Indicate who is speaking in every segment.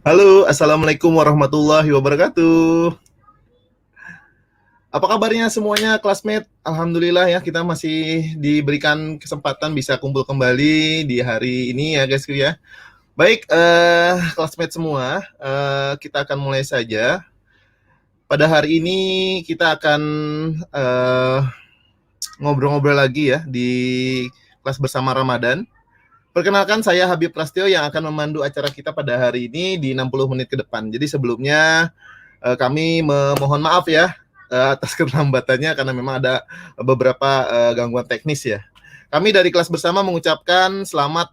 Speaker 1: Halo, assalamualaikum warahmatullahi wabarakatuh. Apa kabarnya semuanya, classmate? Alhamdulillah ya, kita masih diberikan kesempatan bisa kumpul kembali di hari ini ya, guys ya. Baik, classmate semua, kita akan mulai saja. Pada hari ini kita akan ngobrol-ngobrol lagi ya di kelas bersama Ramadan. Perkenalkan, saya Habib Prasetyo yang akan memandu acara kita pada hari ini di 60 menit ke depan. Jadi sebelumnya kami memohon maaf ya atas keterlambatannya karena memang ada beberapa gangguan teknis ya. Kami dari kelas bersama mengucapkan selamat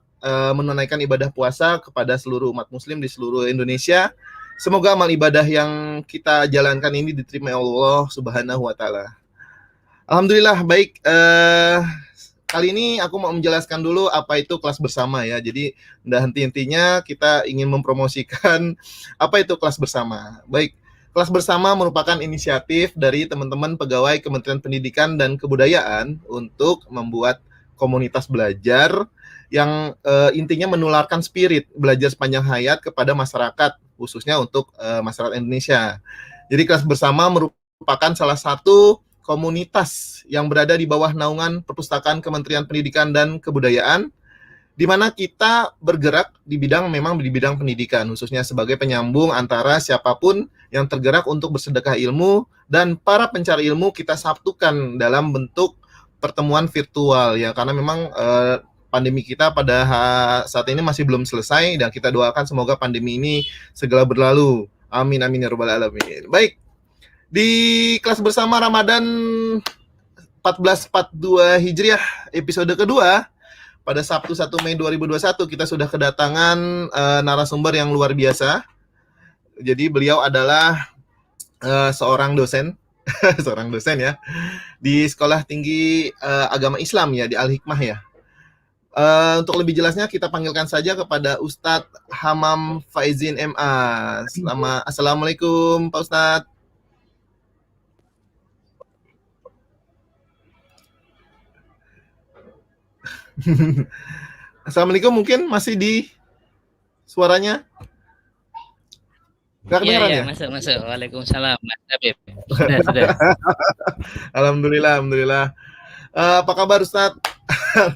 Speaker 1: menunaikan ibadah puasa kepada seluruh umat muslim di seluruh Indonesia. Semoga amal ibadah yang kita jalankan ini diterima Allah Subhanahu wa taala. Alhamdulillah, baik. Kali ini aku mau menjelaskan dulu apa itu kelas bersama ya. Jadi, henti-hentinya kita ingin mempromosikan apa itu kelas bersama. Baik, kelas bersama merupakan inisiatif dari teman-teman pegawai Kementerian Pendidikan dan Kebudayaan untuk membuat komunitas belajar yang intinya menularkan spirit belajar sepanjang hayat kepada masyarakat, khususnya untuk masyarakat Indonesia. Jadi kelas bersama merupakan salah satu komunitas yang berada di bawah naungan Perpustakaan Kementerian Pendidikan dan Kebudayaan, di mana kita bergerak di bidang pendidikan, khususnya sebagai penyambung antara siapapun yang tergerak untuk bersedekah ilmu dan para pencari ilmu kita satukan dalam bentuk pertemuan virtual ya, karena memang pandemi kita pada saat ini masih belum selesai dan kita doakan semoga pandemi ini segera berlalu. Amin amin ya rabbal alamin. Baik, di kelas bersama Ramadan 1442 Hijriah episode kedua pada Sabtu 1 Mei 2021 kita sudah kedatangan narasumber yang luar biasa. Jadi beliau adalah seorang dosen seorang dosen ya di Sekolah Tinggi Agama Islam ya di Al Hikmah ya. Untuk lebih jelasnya kita panggilkan saja kepada Ustadz Hamam Faizin MA. Assalamualaikum Pak Ustadz. Assalamualaikum, mungkin masih di suaranya? Nggak
Speaker 2: Iya,
Speaker 1: kedengeran
Speaker 2: iya,
Speaker 1: ya?
Speaker 2: masuk. Waalaikumsalam, Mas Habib. Sudah.
Speaker 1: Alhamdulillah, alhamdulillah. Apa kabar Ustadz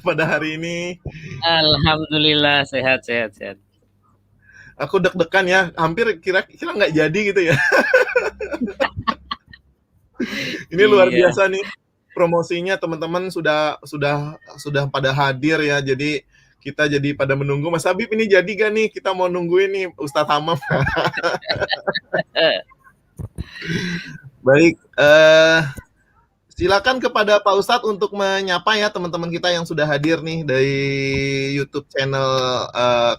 Speaker 1: pada hari ini?
Speaker 2: Alhamdulillah, sehat.
Speaker 1: Aku deg-degan ya, hampir kira-kira nggak jadi gitu ya. Ini luar
Speaker 2: Iya,
Speaker 1: biasa nih promosinya, teman-teman sudah pada hadir ya. Jadi kita jadi pada menunggu Mas Habib ini jadi gak nih? Kita mau nungguin nih Ustadz Hamam.
Speaker 2: eh,
Speaker 1: Baik, silakan kepada Pak Ustadz untuk menyapa ya teman-teman kita yang sudah hadir nih dari YouTube channel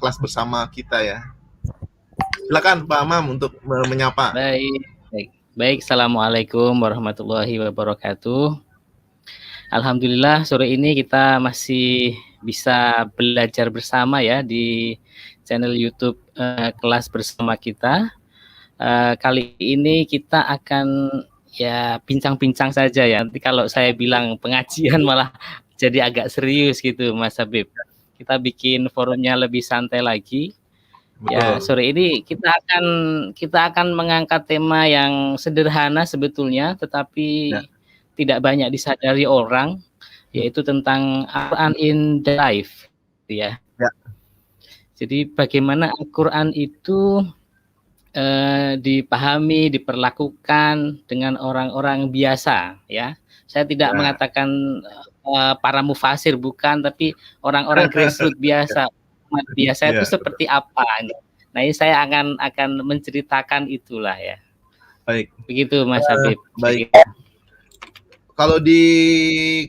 Speaker 1: kelas bersama kita ya. Silakan Pak Amam untuk menyapa.
Speaker 2: baik. Assalamualaikum warahmatullahi wabarakatuh. Alhamdulillah, sore ini kita masih bisa belajar bersama ya di channel YouTube kelas bersama kita. Kali ini kita akan ya bincang-bincang saja ya. Nanti kalau saya bilang pengajian malah jadi agak serius gitu, Mas Habib. Kita bikin forumnya lebih santai lagi. Ya,
Speaker 1: Betul.
Speaker 2: sore ini kita akan mengangkat tema yang sederhana sebetulnya, tetapi
Speaker 1: Ya.
Speaker 2: tidak banyak disadari orang, yaitu tentang Al-Quran in the life, ya.
Speaker 1: Ya.
Speaker 2: Jadi bagaimana Al-Quran itu dipahami, diperlakukan dengan orang-orang biasa, ya. Saya tidak
Speaker 1: Ya.
Speaker 2: mengatakan para mufasir, bukan, tapi orang-orang grassroots biasa. Umat biasa itu
Speaker 1: Ya.
Speaker 2: seperti apa? Nah, ini saya akan menceritakan itulah ya.
Speaker 1: Baik.
Speaker 2: Begitu Mas Habib.
Speaker 1: Baik. Kalau di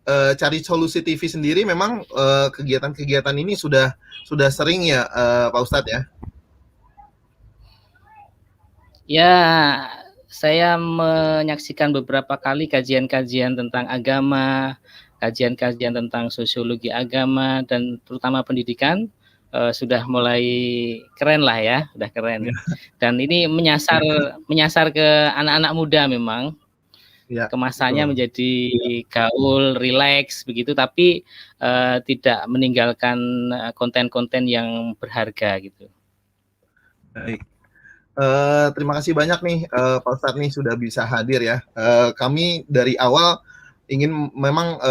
Speaker 1: Cari Solusi TV sendiri memang kegiatan-kegiatan ini sudah sering ya Pak Ustadz ya?
Speaker 2: Ya, saya menyaksikan beberapa kali kajian-kajian tentang agama, kajian-kajian tentang sosiologi agama, dan terutama pendidikan. Sudah mulai keren lah ya, sudah keren. Dan ini menyasar ke anak-anak muda memang.
Speaker 1: Ya,
Speaker 2: Kemasannya
Speaker 1: betul.
Speaker 2: menjadi gaul, rileks begitu, tapi tidak meninggalkan konten-konten yang berharga gitu.
Speaker 1: Baik. Terima kasih banyak nih Pak Ustadz nih sudah bisa hadir ya. Kami dari awal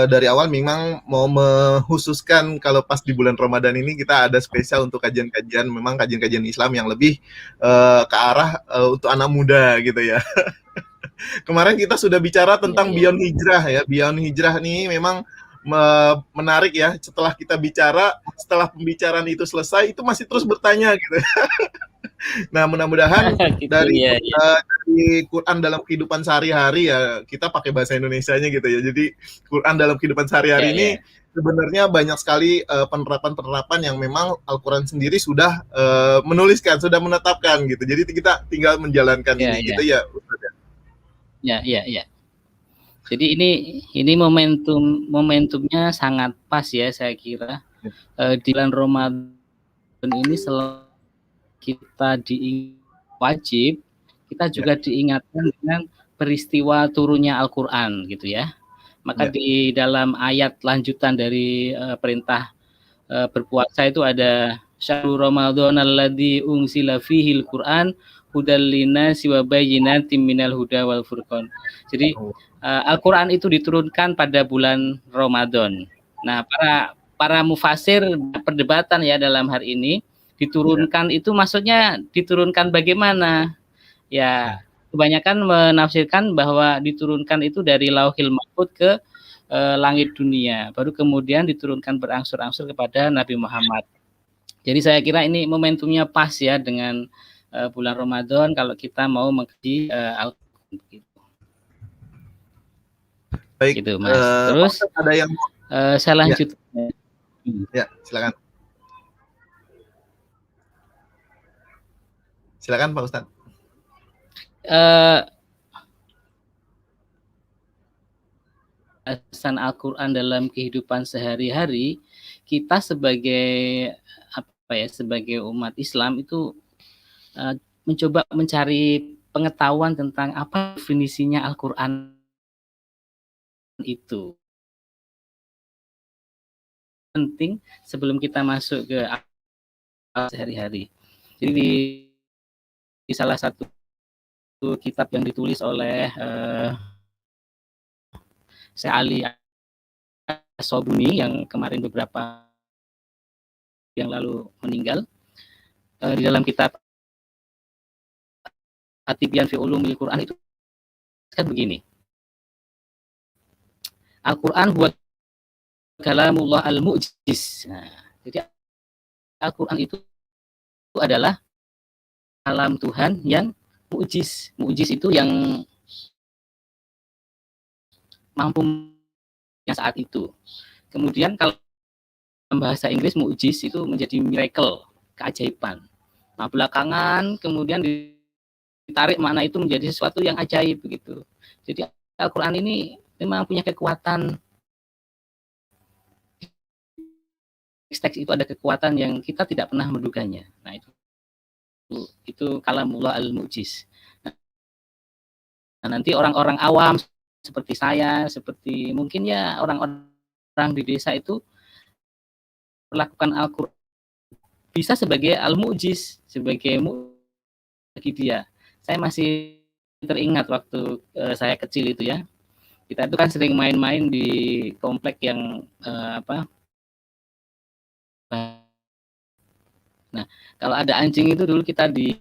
Speaker 1: dari awal memang mau menghususkan kalau pas di bulan Ramadan ini kita ada spesial untuk kajian-kajian, memang kajian-kajian Islam yang lebih ke arah untuk anak muda gitu ya. Kemarin kita sudah bicara
Speaker 2: Ya,
Speaker 1: tentang
Speaker 2: ya.
Speaker 1: Beyond Hijrah ya. Beyond Hijrah nih memang menarik ya. Setelah pembicaraan itu selesai, itu masih terus bertanya gitu. Nah, mudah-mudahan
Speaker 2: Gitu
Speaker 1: dari
Speaker 2: ya, ya.
Speaker 1: dari Quran dalam kehidupan sehari-hari ya, kita pakai bahasa Indonesianya gitu ya. Jadi Quran dalam kehidupan
Speaker 2: Ya,
Speaker 1: sehari-hari ini
Speaker 2: ya.
Speaker 1: sebenarnya banyak sekali penerapan-penerapan yang memang Al-Quran sendiri sudah menuliskan, sudah menetapkan gitu. Jadi kita tinggal menjalankan
Speaker 2: Ya,
Speaker 1: ini gitu
Speaker 2: ya.
Speaker 1: ya.
Speaker 2: Ya, ya, ya. Jadi ini momentumnya sangat pas ya saya kira. Di bulan Ramadan ini selain kita wajib, kita
Speaker 1: Ya,
Speaker 2: juga diingatkan dengan peristiwa turunnya Al-Qur'an gitu ya. Maka
Speaker 1: ya.
Speaker 2: di dalam ayat lanjutan dari perintah berpuasa itu ada syahrul ramadhanal ladzi unzila fihil Qur'an hudal linnasi wa bayyinatin minal huda wal furqan. Jadi Al-Qur'an itu diturunkan pada bulan Ramadan. Nah, para mufasir perdebatan ya dalam hari ini, diturunkan itu maksudnya diturunkan bagaimana? Ya, kebanyakan menafsirkan bahwa diturunkan itu dari Lauhil Mahfuz ke langit dunia, baru kemudian diturunkan berangsur-angsur kepada Nabi Muhammad. Jadi saya kira ini momentumnya pas ya dengan bulan Ramadan kalau kita mau mengkaji Al-Quran gitu.
Speaker 1: Baik,
Speaker 2: Gitu Mas.
Speaker 1: Pak
Speaker 2: Terus
Speaker 1: Ustadz ada yang
Speaker 2: saya
Speaker 1: ya,
Speaker 2: lanjut.
Speaker 1: ya, silakan. Silakan Pak Ustadz.
Speaker 2: Eh, Pesan Al-Quran dalam kehidupan sehari-hari, kita sebagai sebagai umat Islam itu mencoba mencari pengetahuan tentang apa definisinya Al-Quran itu. Penting sebelum kita masuk ke sehari-hari. Jadi di salah satu kitab yang ditulis oleh Syekh Ali As-Sobuni yang kemarin beberapa yang lalu meninggal, di dalam kitab At-Tibyan fi Ulumil Quran itu kan begini. Al-Quran huwa kalamullah al-mu'jiz. Nah, jadi Al-Quran itu adalah kalam Tuhan yang mu'jiz. Mu'jiz itu yang mampu yang saat itu. Kemudian kalau bahasa Inggris mu'jiz itu menjadi miracle, keajaiban. Nah, belakangan kemudian ditarik makna itu menjadi sesuatu yang ajaib begitu. Jadi Al-Quran ini memang punya kekuatan, teks itu ada kekuatan yang kita tidak pernah menduganya. Nah, itu kalamullah al-mu'jiz. Nah, nanti orang-orang awam seperti saya, seperti mungkin ya orang-orang di desa itu melakukan Al-Quran bisa sebagai al-mu'jiz, sebagai bagi dia. Saya masih teringat waktu saya kecil itu ya. Kita itu kan sering main-main di komplek yang Nah, kalau ada anjing itu dulu kita di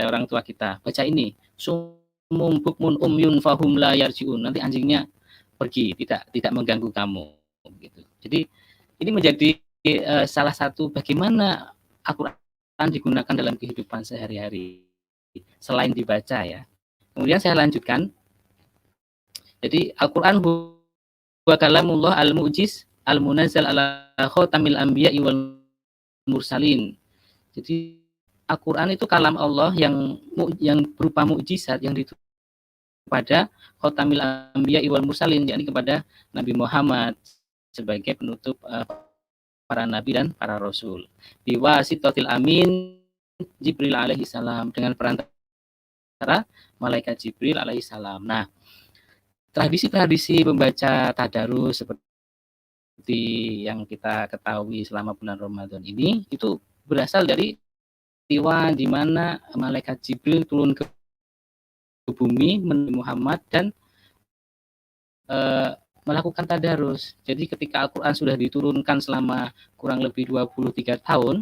Speaker 2: orang tua kita baca ini sumum bukmun umyun fahum la yarjiun, nanti anjingnya pergi, tidak mengganggu kamu gitu. Jadi ini menjadi salah satu bagaimana Al-Quran digunakan dalam kehidupan sehari-hari selain dibaca ya. Kemudian saya lanjutkan. Jadi Al-Quran huwa kalamullah al-mu'jiz al-munazzal ala khatamil anbiya wal mursalin. Jadi Al-Quran itu kalam Allah yang berupa mukjizat yang ditulis kepada khotamil anbiya wal mursalin, yakni kepada Nabi Muhammad sebagai penutup para nabi dan para rasul. Biwasitatil amin Jibril alaihi salam, dengan perantara malaikat Jibril alaihi salam. Nah, tradisi-tradisi membaca tadarus seperti yang kita ketahui selama bulan Ramadan ini itu berasal dari peristiwa di mana malaikat Jibril turun ke bumi menemui Muhammad dan melakukan tadarus. Jadi ketika Al-Quran sudah diturunkan selama kurang lebih 23 tahun,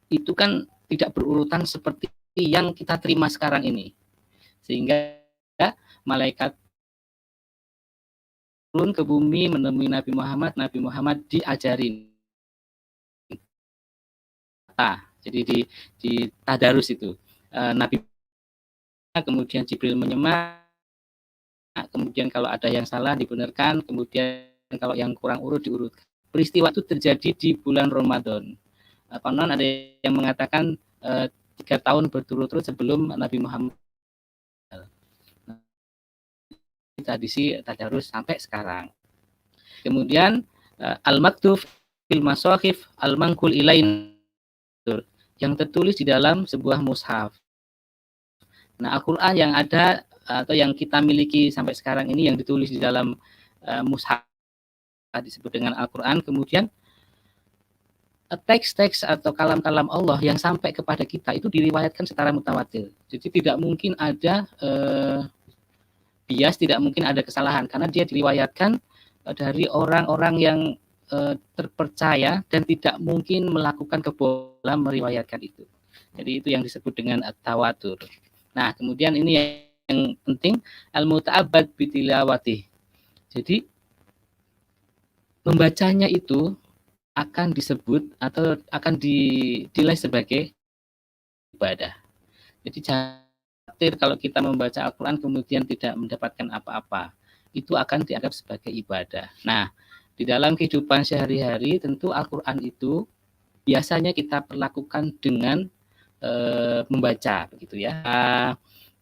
Speaker 2: itu kan tidak berurutan seperti yang kita terima sekarang ini. Sehingga malaikat turun ke bumi menemui Nabi Muhammad diajarin. Jadi di tadarus itu. Nabi kemudian Jibril menyemak, kemudian kalau ada yang salah dibenarkan, kemudian kalau yang kurang urut diurutkan. Peristiwa itu terjadi di bulan Ramadan. Konon ada yang mengatakan 3 tahun berturut-turut sebelum Nabi Muhammad. Tradisi tadarus sampai sekarang. Kemudian al-maktub fil masahif al-manqul ilain, yang tertulis di dalam sebuah mushaf. Nah, Al-Qur'an yang ada atau yang kita miliki sampai sekarang ini yang ditulis di dalam mushaf disebut dengan Al-Qur'an. Kemudian teks-teks atau kalam-kalam Allah yang sampai kepada kita itu diriwayatkan secara mutawatir. Jadi tidak mungkin ada bias, tidak mungkin ada kesalahan karena dia diriwayatkan dari orang-orang yang terpercaya dan tidak mungkin melakukan kebohongan meriwayatkan itu. Jadi itu yang disebut dengan at-tawatur. Nah, kemudian ini yang penting, al-muta'abbad bitilawati. Jadi membacanya itu akan disebut atau akan dinilai sebagai ibadah. Jadi kalau kita membaca Al-Quran kemudian tidak mendapatkan apa-apa, itu akan dianggap sebagai ibadah. Nah, di dalam kehidupan sehari-hari tentu Al-Quran itu biasanya kita perlakukan dengan membaca, begitu ya.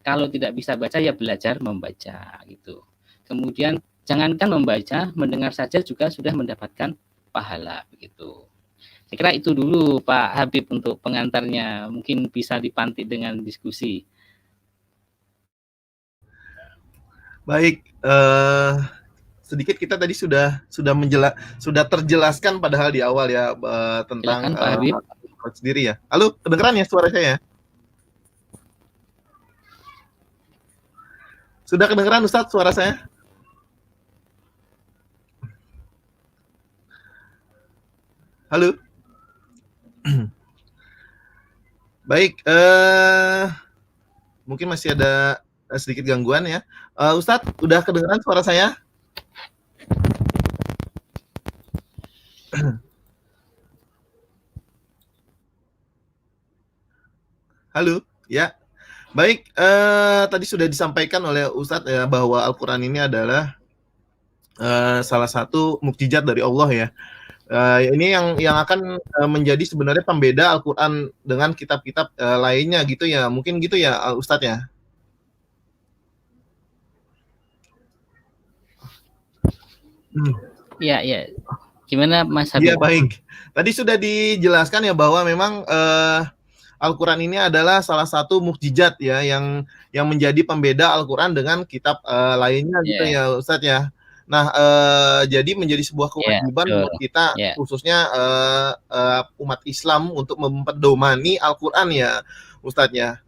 Speaker 2: Kalau tidak bisa baca ya belajar membaca, gitu. Kemudian jangankan membaca, mendengar saja juga sudah mendapatkan pahala, begitu. Saya kira itu dulu Pak Habib untuk pengantarnya, mungkin bisa dipantik dengan diskusi.
Speaker 1: Baik, sedikit kita tadi sudah terjelaskan padahal di awal ya tentang
Speaker 2: Silakan, Pak Habib.
Speaker 1: Sendiri ya. Halo, kedengeran ya suara saya? Sudah kedengeran Ustadz suara saya? Halo. Baik, mungkin masih ada sedikit gangguan ya. Ustadz, udah kedengeran suara saya? Halo, ya. Baik, tadi sudah disampaikan oleh Ustadz ya bahwa Al-Quran ini adalah salah satu mukjizat dari Allah ya. Ini yang akan menjadi sebenarnya pembeda Al-Quran dengan kitab-kitab lainnya gitu ya. Mungkin gitu ya Ustadz ya.
Speaker 2: Iya. Gimana Mas Habib?
Speaker 1: Iya, baik. Tadi sudah dijelaskan ya bahwa memang Al-Quran ini adalah salah satu mukjizat ya yang menjadi pembeda Al-Quran dengan kitab lainnya gitu ya Ustadz ya. Nah, jadi menjadi sebuah kewajiban untuk kita khususnya umat Islam untuk memperdomani Al-Quran ya Ustadz ya.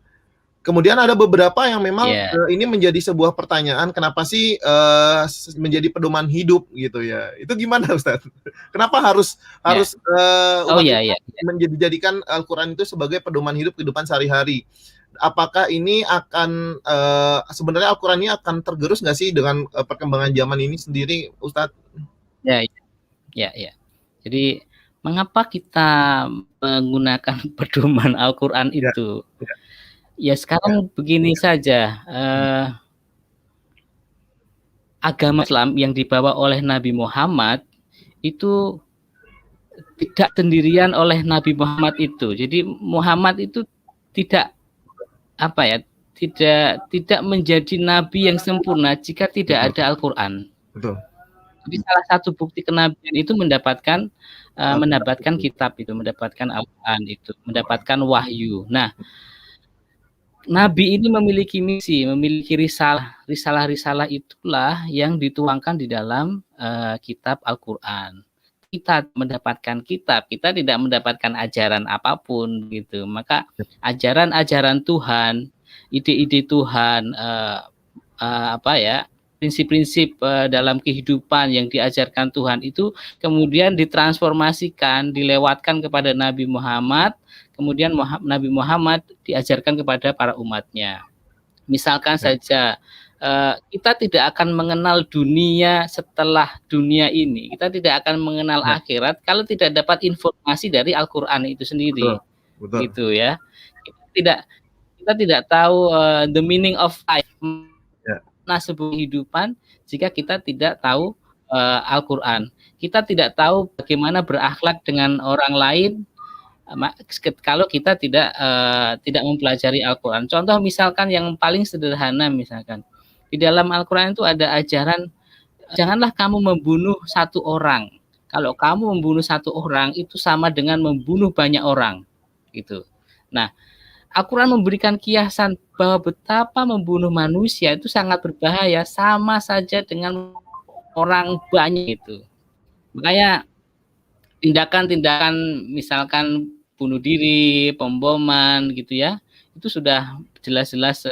Speaker 1: Kemudian ada beberapa yang memang ini menjadi sebuah pertanyaan, kenapa sih menjadi pedoman hidup gitu ya? Itu gimana Ustadz? Kenapa harus menjadikan Al-Quran itu sebagai pedoman hidup kehidupan sehari-hari? Apakah ini akan sebenarnya Al-Quran ini akan tergerus nggak sih dengan perkembangan zaman ini sendiri, Ustadz?
Speaker 2: Ya. Jadi mengapa kita menggunakan pedoman Al-Quran itu? Ya sekarang begini saja, agama Islam yang dibawa oleh Nabi Muhammad itu tidak sendirian oleh Nabi Muhammad itu. Jadi Muhammad itu tidak menjadi nabi yang sempurna jika tidak ada Al-Quran.
Speaker 1: Betul.
Speaker 2: Jadi salah satu bukti kenabian itu mendapatkan kitab itu, mendapatkan Al-Quran itu, mendapatkan wahyu. Nah, Nabi ini memiliki misi, memiliki risalah itulah yang dituangkan di dalam kitab Al-Quran. kita mendapatkan kitab, kita tidak mendapatkan ajaran apapun gitu. Maka ajaran-ajaran Tuhan, ide-ide Tuhan, prinsip-prinsip dalam kehidupan yang diajarkan Tuhan itu kemudian ditransformasikan, dilewatkan kepada Nabi Muhammad, kemudian Nabi Muhammad diajarkan kepada para umatnya. Misalkan saja kita tidak akan mengenal dunia setelah dunia ini. Kita tidak akan mengenal akhirat kalau tidak dapat informasi dari Al-Qur'an itu sendiri.
Speaker 1: Betul.
Speaker 2: Gitu ya. Kita tidak tahu the meaning of life. Nah, sebuah kehidupan jika kita tidak tahu Al-Qur'an. Kita tidak tahu bagaimana berakhlak dengan orang lain kalau kita tidak mempelajari Al-Qur'an. Contoh misalkan yang paling sederhana, misalkan di dalam Al-Qur'an itu ada ajaran janganlah kamu membunuh satu orang. Kalau kamu membunuh satu orang itu sama dengan membunuh banyak orang gitu. Nah, Al-Qur'an memberikan kiasan bahwa betapa membunuh manusia itu sangat berbahaya, sama saja dengan orang banyak itu. Makanya tindakan-tindakan misalkan bunuh diri, pemboman gitu ya, itu sudah jelas-jelas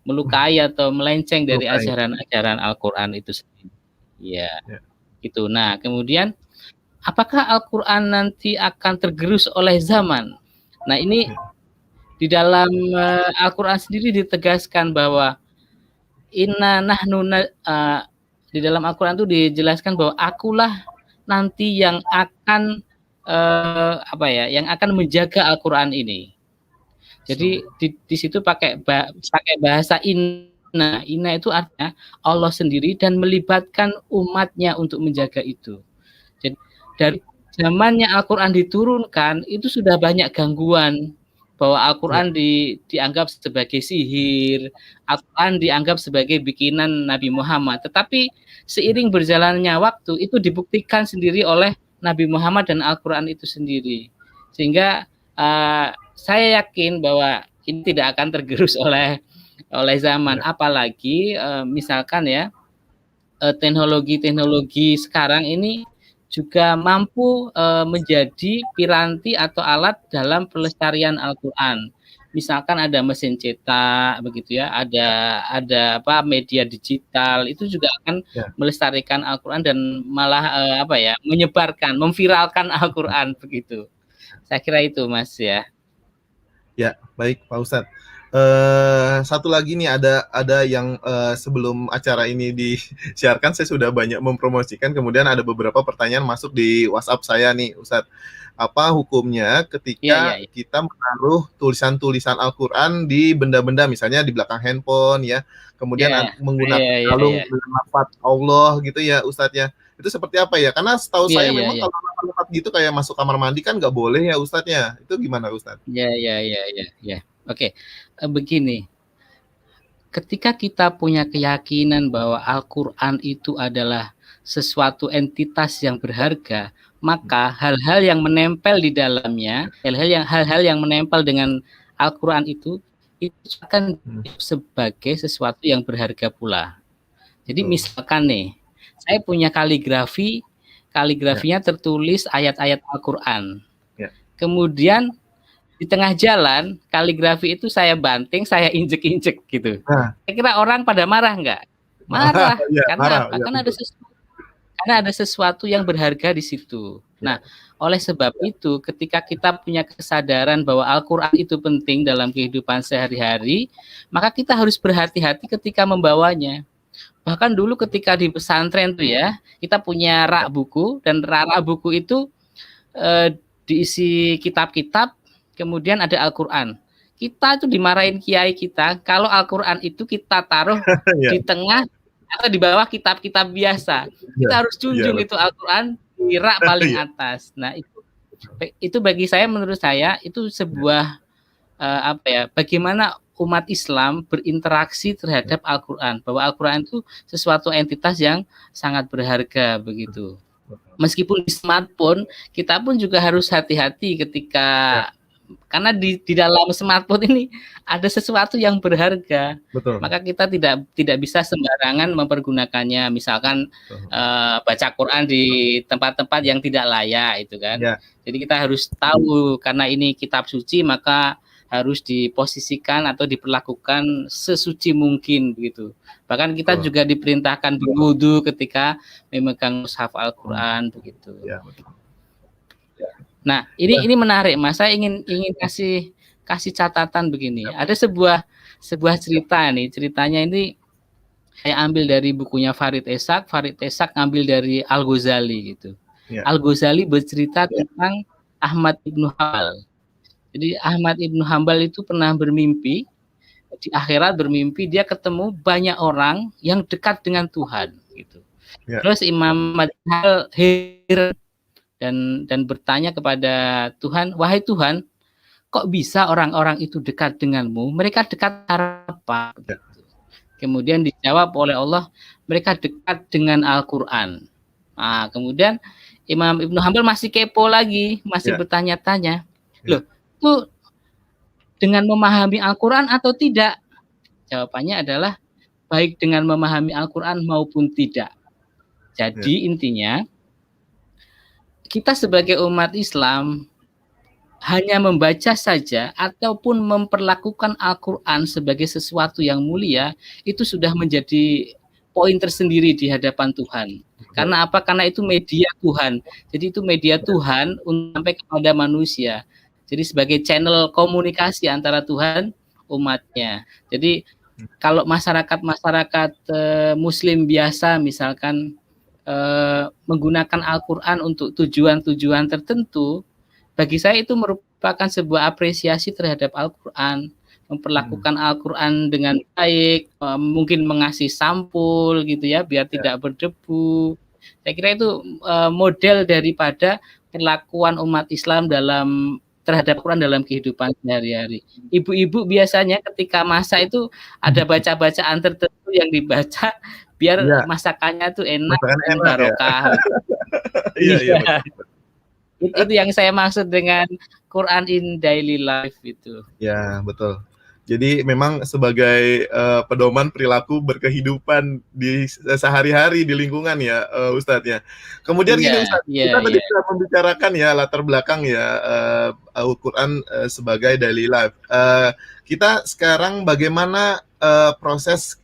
Speaker 2: melukai atau melenceng dari ajaran-ajaran Al-Qur'an itu sendiri. Ya. Gitu. Nah, kemudian apakah Al-Qur'an nanti akan tergerus oleh zaman? Nah, ini di dalam Al-Qur'an sendiri ditegaskan bahwa di dalam Al-Qur'an itu dijelaskan bahwa akulah nanti yang akan yang akan menjaga Al-Qur'an ini. Jadi di situ pakai bahasa inna. Inna itu artinya Allah sendiri dan melibatkan umatnya untuk menjaga itu. Jadi dari zamannya Al-Qur'an diturunkan itu sudah banyak gangguan bahwa Al-Qur'an dianggap sebagai sihir, Al-Qur'an dianggap sebagai bikinan Nabi Muhammad. Tetapi seiring berjalannya waktu itu dibuktikan sendiri oleh Nabi Muhammad dan Al-Qur'an itu sendiri. Sehingga saya yakin bahwa ini tidak akan tergerus oleh zaman. Apalagi misalkan ya teknologi sekarang ini juga mampu menjadi piranti atau alat dalam pelestarian Al-Qur'an. Misalkan ada mesin cetak begitu ya, ada media digital, itu juga akan melestarikan Al-Qur'an dan malah menyebarkan, memviralkan Al-Qur'an begitu. Saya kira itu Mas ya.
Speaker 1: Ya, baik Pak Ustadz. Satu lagi nih ada yang sebelum acara ini disiarkan saya sudah banyak mempromosikan, kemudian ada beberapa pertanyaan masuk di WhatsApp saya nih Ustadz. Apa hukumnya ketika kita menaruh tulisan-tulisan Al-Qur'an di benda-benda, misalnya di belakang handphone ya, kemudian menggunakan kalung dengan lafaz Allah gitu ya Ustadz ya. Itu seperti apa ya? Karena setahu saya memang kalau lafaz gitu kayak masuk kamar mandi kan nggak boleh ya Ustadz ya. Itu gimana Ustadz?
Speaker 2: Ya. Oke, begini, ketika kita punya keyakinan bahwa Al-Qur'an itu adalah sesuatu entitas yang berharga, maka hal-hal yang menempel di dalamnya, hal-hal yang menempel dengan Al-Qur'an itu akan sebagai sesuatu yang berharga pula. Jadi misalkan nih, saya punya kaligrafinya tertulis ayat-ayat Al-Qur'an. Kemudian di tengah jalan kaligrafi itu saya banting, saya injek-injek gitu. Saya kira orang pada marah nggak? Marah, karena ada sesuatu yang berharga di situ. Nah, oleh sebab itu ketika kita punya kesadaran bahwa Al-Qur'an itu penting dalam kehidupan sehari-hari, maka kita harus berhati-hati ketika membawanya. Bahkan dulu ketika di pesantren tuh ya, kita punya rak buku, dan rak buku itu diisi kitab-kitab, kemudian ada Al-Qur'an. Kita itu dimarahin kiai kita kalau Al-Qur'an itu kita taruh di tengah atau di bawah kitab-kitab biasa. Kita harus junjung itu Al-Qur'an di rak paling atas. Nah, itu bagi saya, menurut saya itu sebuah bagaimana umat Islam berinteraksi terhadap Al-Qur'an, bahwa Al-Qur'an itu sesuatu entitas yang sangat berharga begitu. Meskipun di smartphone, kita pun juga harus hati-hati ketika karena di dalam smartphone ini ada sesuatu yang berharga.
Speaker 1: Betul.
Speaker 2: Maka kita tidak bisa sembarangan mempergunakannya. Misalkan baca Quran di tempat-tempat yang tidak layak itu kan.
Speaker 1: Ya.
Speaker 2: Jadi kita harus tahu karena ini kitab suci maka harus diposisikan atau diperlakukan sesuci mungkin begitu. Bahkan kita juga diperintahkan berwudu ketika memegang mushaf Al-Qur'an begitu.
Speaker 1: Ya, betul.
Speaker 2: Nah, ini menarik, Mas. Saya ingin kasih catatan begini. Ada sebuah cerita nih. Ceritanya ini saya ambil dari bukunya Farid Esak. Farid Esak ngambil dari Al-Ghazali gitu.
Speaker 1: Ya.
Speaker 2: Al-Ghazali bercerita tentang Ahmad Ibnu Hanbal. Jadi Ahmad Ibnu Hanbal itu pernah bermimpi di akhirat, bermimpi dia ketemu banyak orang yang dekat dengan Tuhan gitu. Ya. Terus Imam Ahmad Ibnu Hanbal heran dan bertanya kepada Tuhan, wahai Tuhan, kok bisa orang-orang itu dekat denganmu? Mereka dekat apa?
Speaker 1: Ya.
Speaker 2: Kemudian dijawab oleh Allah, mereka dekat dengan Al-Quran. Nah, kemudian Imam Ibnu Hanbal masih kepo lagi, masih bertanya-tanya, loh, itu dengan memahami Al-Quran atau tidak? Jawabannya adalah baik dengan memahami Al-Quran maupun tidak. Jadi intinya kita sebagai umat Islam hanya membaca saja ataupun memperlakukan Al-Quran sebagai sesuatu yang mulia itu sudah menjadi poin tersendiri di hadapan Tuhan. Karena apa? Karena itu media Tuhan. Jadi itu media Tuhan untuk sampai kepada manusia. Jadi sebagai channel komunikasi antara Tuhan umatnya. Jadi kalau masyarakat Muslim biasa misalkan menggunakan Al-Quran untuk tujuan-tujuan tertentu, bagi saya itu merupakan sebuah apresiasi terhadap Al-Quran. Memperlakukan Al-Quran dengan baik, mungkin mengasih sampul gitu ya, biar tidak berdebu. Saya kira itu model daripada perlakuan umat Islam terhadap Quran dalam kehidupan sehari-hari. Ibu-ibu biasanya ketika masak itu ada baca-bacaan tertentu yang dibaca biar masakannya tuh enak dan barokah. Iya. Itu yang saya maksud dengan Quran in daily life itu.
Speaker 1: Ya, betul. Jadi memang sebagai pedoman perilaku berkehidupan di sehari-hari di lingkungan ya, Ustadz ya. Kemudian gini Ustadz, kita tadi sudah membicarakan ya latar belakang ya Al-Quran sebagai daily life. Kita sekarang bagaimana proses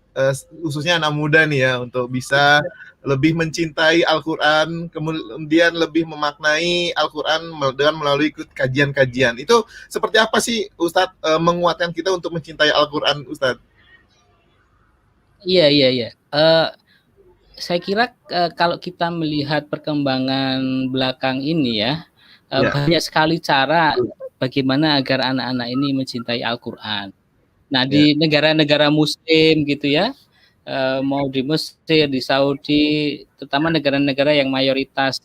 Speaker 1: khususnya anak muda nih ya untuk bisa lebih mencintai Al-Quran, kemudian lebih memaknai Al-Quran dengan melalui kajian-kajian. Itu seperti apa sih Ustadz menguatkan kita untuk mencintai Al-Quran, Ustadz?
Speaker 2: Iya. Saya kira kalau kita melihat perkembangan belakang ini ya, banyak sekali cara bagaimana agar anak-anak ini mencintai Al-Quran. Nah, di negara-negara Muslim gitu ya, mau di Mesir, di Saudi, terutama negara-negara yang mayoritas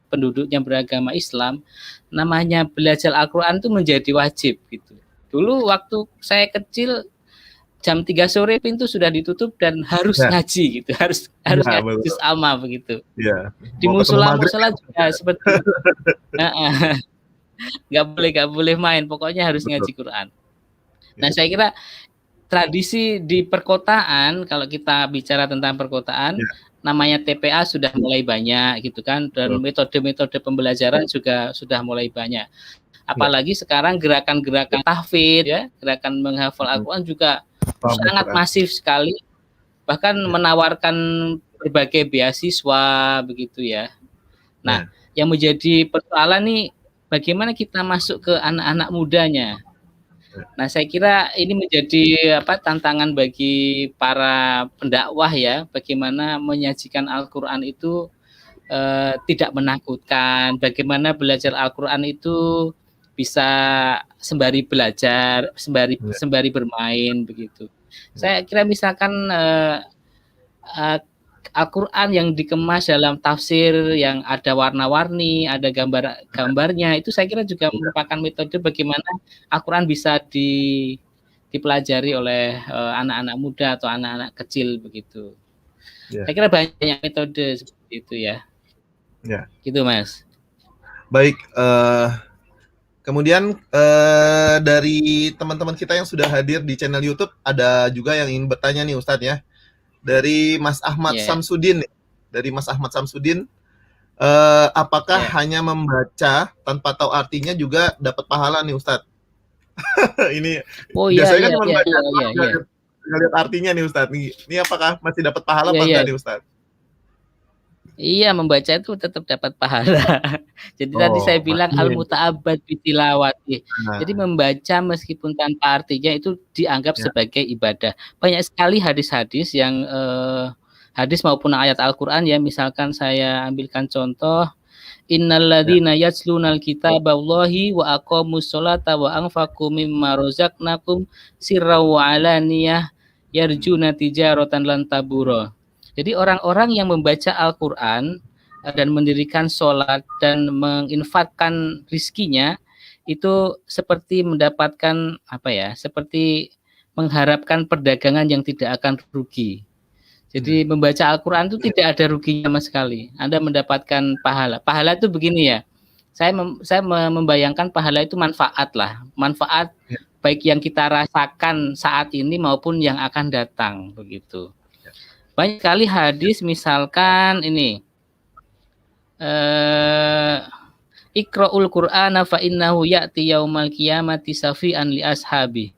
Speaker 2: penduduknya beragama Islam, namanya belajar Al-Quran itu menjadi wajib gitu. Dulu waktu saya kecil jam 3 sore pintu sudah ditutup dan harus ngaji gitu, harus ngaji juz amma begitu. Di musola juga seperti itu. Nggak boleh main, pokoknya harus ngaji Quran. Nah, saya kira tradisi di perkotaan, kalau kita bicara tentang perkotaan, namanya TPA sudah mulai banyak gitu kan, dan metode-metode pembelajaran juga sudah mulai banyak. Apalagi sekarang gerakan-gerakan tahfidz ya, gerakan menghafal Al-Quran juga sangat masif sekali, bahkan menawarkan berbagai beasiswa begitu ya. Nah, yang menjadi persoalan nih, bagaimana kita masuk ke anak-anak mudanya. Nah, saya kira ini menjadi tantangan bagi para pendakwah ya, bagaimana menyajikan Al-Quran itu tidak menakutkan, bagaimana belajar Al-Quran itu bisa sembari belajar, sembari bermain begitu. Saya kira misalkan Al-Quran yang dikemas dalam tafsir yang ada warna-warni, ada gambarnya, itu saya kira juga merupakan metode bagaimana Al-Quran bisa dipelajari oleh anak-anak muda atau anak-anak kecil begitu. Saya kira banyak metode seperti itu ya. Gitu Mas.
Speaker 1: Baik, Kemudian dari teman-teman kita yang sudah hadir di channel YouTube, ada juga yang ingin bertanya nih Ustadz ya. Dari Mas Ahmad
Speaker 2: Ya,
Speaker 1: Samsudin nih. Dari Mas Ahmad Samsudin, apakah
Speaker 2: ya.
Speaker 1: hanya membaca tanpa tahu artinya juga dapat pahala nih Ustadz? Ini
Speaker 2: Oh iya,
Speaker 1: biasanya kan
Speaker 2: iya,
Speaker 1: cuma
Speaker 2: iya,
Speaker 1: baca
Speaker 2: iya,
Speaker 1: doang
Speaker 2: iya,
Speaker 1: nggak
Speaker 2: iya.
Speaker 1: lihat artinya nih Ustadz. Ini apakah masih dapat pahala
Speaker 2: Iya,
Speaker 1: apa
Speaker 2: iya.
Speaker 1: enggak nih Ustadz?
Speaker 2: Iya, membaca itu tetap dapat pahala. Jadi tadi saya
Speaker 1: Oh,
Speaker 2: bilang
Speaker 1: masih.
Speaker 2: al-muta'abbad bitilawati. Jadi
Speaker 1: Nah,
Speaker 2: membaca meskipun tanpa artinya itu dianggap
Speaker 1: ya,
Speaker 2: sebagai ibadah. Banyak sekali hadis-hadis yang hadis maupun ayat Al-Qur'an ya, misalkan saya ambilkan contoh,
Speaker 1: ya,
Speaker 2: innalladzina yatslunal kitaballahi wa aqamus sholata wa anfaqu mimma razaqnakum sirran wa alaniyah yarjuna tijaratan lan tabura. Jadi orang-orang yang membaca Al-Qur'an dan mendirikan sholat dan menginfakkan rizkinya itu seperti mendapatkan apa ya? Seperti mengharapkan perdagangan yang tidak akan rugi. Jadi membaca Al-Quran itu tidak ada ruginya sama sekali. Anda mendapatkan pahala. Pahala itu begini ya. Saya membayangkan pahala itu manfaat lah. Manfaat
Speaker 1: ya,
Speaker 2: baik yang kita rasakan saat ini maupun yang akan datang begitu. Banyak sekali hadis misalkan ini Iqra'ul Qur'ana fa innahu ya'ti yaumal qiyamati safi'an li ashabi.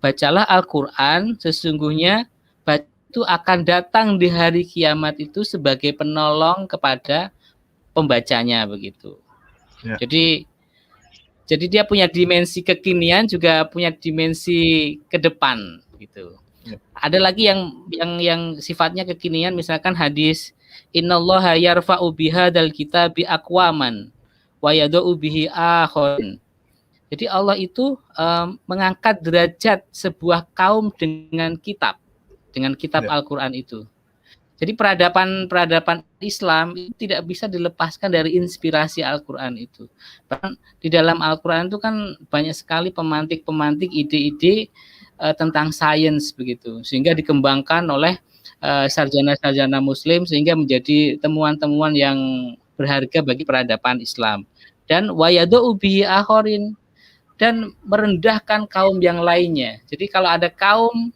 Speaker 2: Bacalah Al-Qur'an, sesungguhnya itu akan datang di hari kiamat itu sebagai penolong kepada pembacanya begitu.
Speaker 1: ya.
Speaker 2: Jadi dia punya dimensi kekinian juga punya dimensi ke depan gitu.
Speaker 1: Ya.
Speaker 2: Ada lagi yang sifatnya kekinian, misalkan hadis innallaha yarfa'u bihadzal kitabi aqwaman wa yad'u bihi akharin. Jadi Allah itu mengangkat derajat sebuah kaum dengan kitab
Speaker 1: Ya.
Speaker 2: Al-Qur'an itu. Jadi peradaban Islam itu tidak bisa dilepaskan dari inspirasi Al-Qur'an itu. Bahkan di dalam Al-Qur'an itu kan banyak sekali pemantik-pemantik ide-ide tentang sains begitu, sehingga dikembangkan oleh sarjana-sarjana muslim sehingga menjadi temuan-temuan yang berharga bagi peradaban Islam. Dan wayadu bihi akharin, dan merendahkan kaum yang lainnya. Jadi kalau ada kaum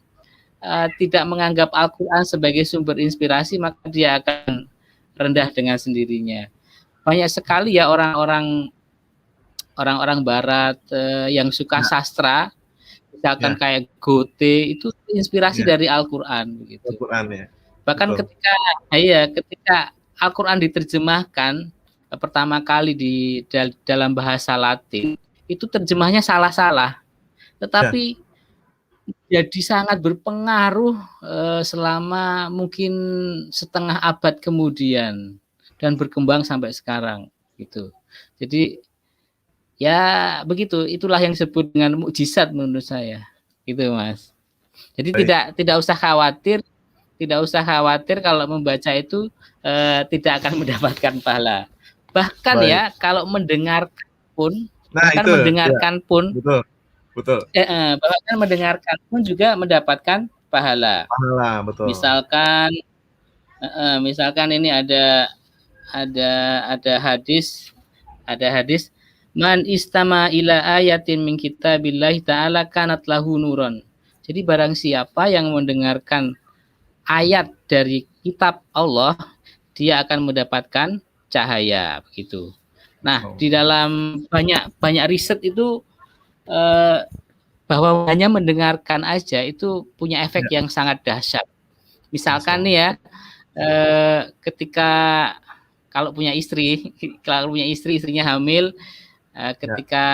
Speaker 2: tidak menganggap Al-Quran sebagai sumber inspirasi, maka dia akan rendah dengan sendirinya. Banyak sekali ya orang-orang Barat yang suka sastra, misalkan
Speaker 1: Ya.
Speaker 2: kayak Goethe, itu inspirasi
Speaker 1: Ya.
Speaker 2: dari Al-Quran begitu.
Speaker 1: Al-Quran ya.
Speaker 2: Bahkan
Speaker 1: Betul.
Speaker 2: ketika Al-Quran diterjemahkan pertama kali di dalam bahasa Latin, itu terjemahnya salah-salah. Tetapi jadi sangat berpengaruh selama mungkin setengah abad kemudian dan berkembang sampai sekarang gitu. Jadi ya begitu, itulah yang disebut dengan mukjizat menurut saya. Gitu, Mas. Jadi
Speaker 1: Baik.
Speaker 2: tidak usah khawatir kalau membaca itu tidak akan mendapatkan pahala. Bahkan
Speaker 1: Baik.
Speaker 2: ya kalau mendengarkan pun
Speaker 1: Nah, itu
Speaker 2: mendengarkan
Speaker 1: ya.
Speaker 2: pun
Speaker 1: Betul.
Speaker 2: bahkan mendengarkan pun juga mendapatkan pahala.
Speaker 1: Pahala, betul.
Speaker 2: Misalkan ini ada hadis man istama ila ayatin min kitabillahi ta'ala kanat lahu nuron. Jadi barang siapa yang mendengarkan ayat dari kitab Allah, dia akan mendapatkan cahaya begitu. Nah, di dalam banyak riset itu bahwa hanya mendengarkan aja itu punya efek yang sangat dahsyat. Misalkan nih ya, ketika kalau punya istri, istrinya hamil, ketika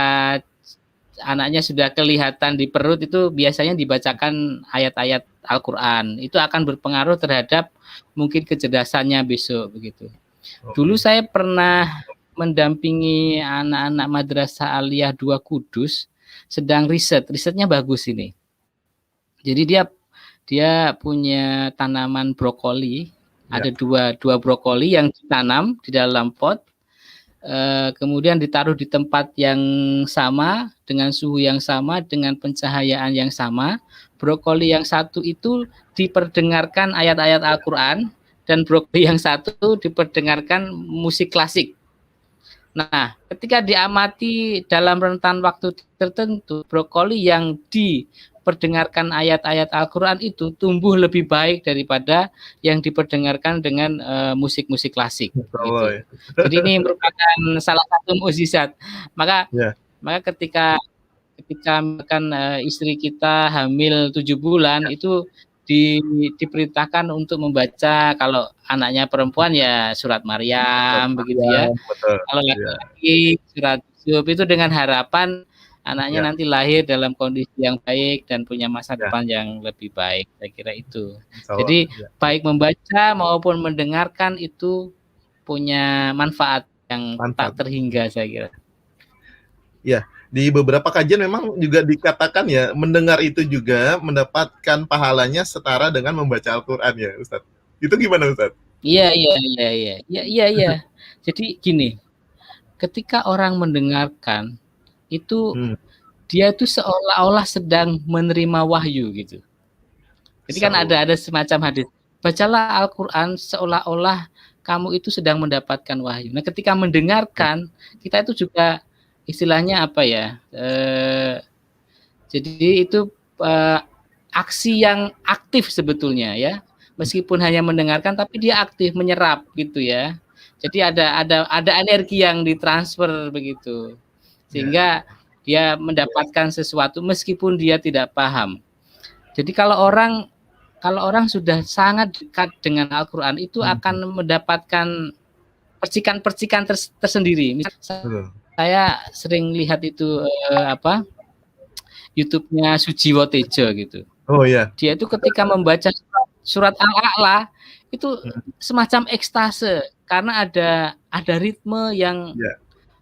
Speaker 2: anaknya sudah kelihatan di perut itu biasanya dibacakan ayat-ayat Al-Quran. Itu akan berpengaruh terhadap mungkin kecerdasannya besok begitu. Dulu saya pernah mendampingi anak-anak Madrasah Aliyah 2 Kudus sedang risetnya bagus ini. Jadi dia punya tanaman brokoli, ada dua brokoli yang ditanam di dalam pot, kemudian ditaruh di tempat yang sama, dengan suhu yang sama, dengan pencahayaan yang sama. Brokoli yang satu itu diperdengarkan ayat-ayat Al-Quran, dan brokoli yang satu diperdengarkan musik klasik. Nah, ketika diamati dalam rentan waktu tertentu, brokoli yang diperdengarkan ayat-ayat Al-Quran itu tumbuh lebih baik daripada yang diperdengarkan dengan musik-musik klasik,
Speaker 1: Masya Allah
Speaker 2: begitu.
Speaker 1: ya.
Speaker 2: Jadi ini merupakan salah satu mukjizat. Maka
Speaker 1: Ya,
Speaker 2: maka ketika ketika misalkan istri kita hamil 7 bulan itu diperintahkan untuk membaca, kalau anaknya perempuan ya surat
Speaker 1: Ustaz
Speaker 2: Maryam begitu ya,
Speaker 1: Maryam, betul.
Speaker 2: kalau
Speaker 1: Ya,
Speaker 2: laki-laki surat Yusuf, itu dengan harapan anaknya
Speaker 1: ya,
Speaker 2: nanti lahir dalam kondisi yang baik dan punya masa
Speaker 1: ya,
Speaker 2: depan yang lebih baik, saya kira itu.
Speaker 1: Insya Allah.
Speaker 2: Jadi
Speaker 1: Ya,
Speaker 2: baik membaca maupun mendengarkan itu punya manfaat yang
Speaker 1: mantap.
Speaker 2: tak terhingga, saya kira.
Speaker 1: Ya, di beberapa kajian memang juga dikatakan ya, mendengar itu juga mendapatkan pahalanya setara dengan membaca Al-Quran ya, Ustaz. Itu gimana, Ustaz?
Speaker 2: Iya, iya, iya, iya, iya, iya, iya. Jadi gini, ketika orang mendengarkan itu
Speaker 1: Hmm,
Speaker 2: dia itu seolah-olah sedang menerima wahyu gitu. Jadi
Speaker 1: Insya
Speaker 2: kan
Speaker 1: Allah.
Speaker 2: ada semacam hadis, bacalah Al-Quran seolah-olah kamu itu sedang mendapatkan wahyu. Nah, ketika mendengarkan, kita itu juga istilahnya apa ya? Jadi itu aksi yang aktif sebetulnya ya. Meskipun hanya mendengarkan, tapi dia aktif menyerap gitu ya. Jadi ada energi yang ditransfer begitu,
Speaker 1: Ya,
Speaker 2: sehingga dia mendapatkan sesuatu meskipun dia tidak paham. Jadi kalau orang sudah sangat dekat dengan Al-Quran itu akan mendapatkan percikan-percikan tersendiri. Misalnya
Speaker 1: betul.
Speaker 2: saya sering lihat itu YouTube-nya Sujiwo Tejo gitu.
Speaker 1: Oh ya.
Speaker 2: Dia itu ketika membaca surat Al-A'la itu semacam ekstase karena ada ritme yang
Speaker 1: Ya,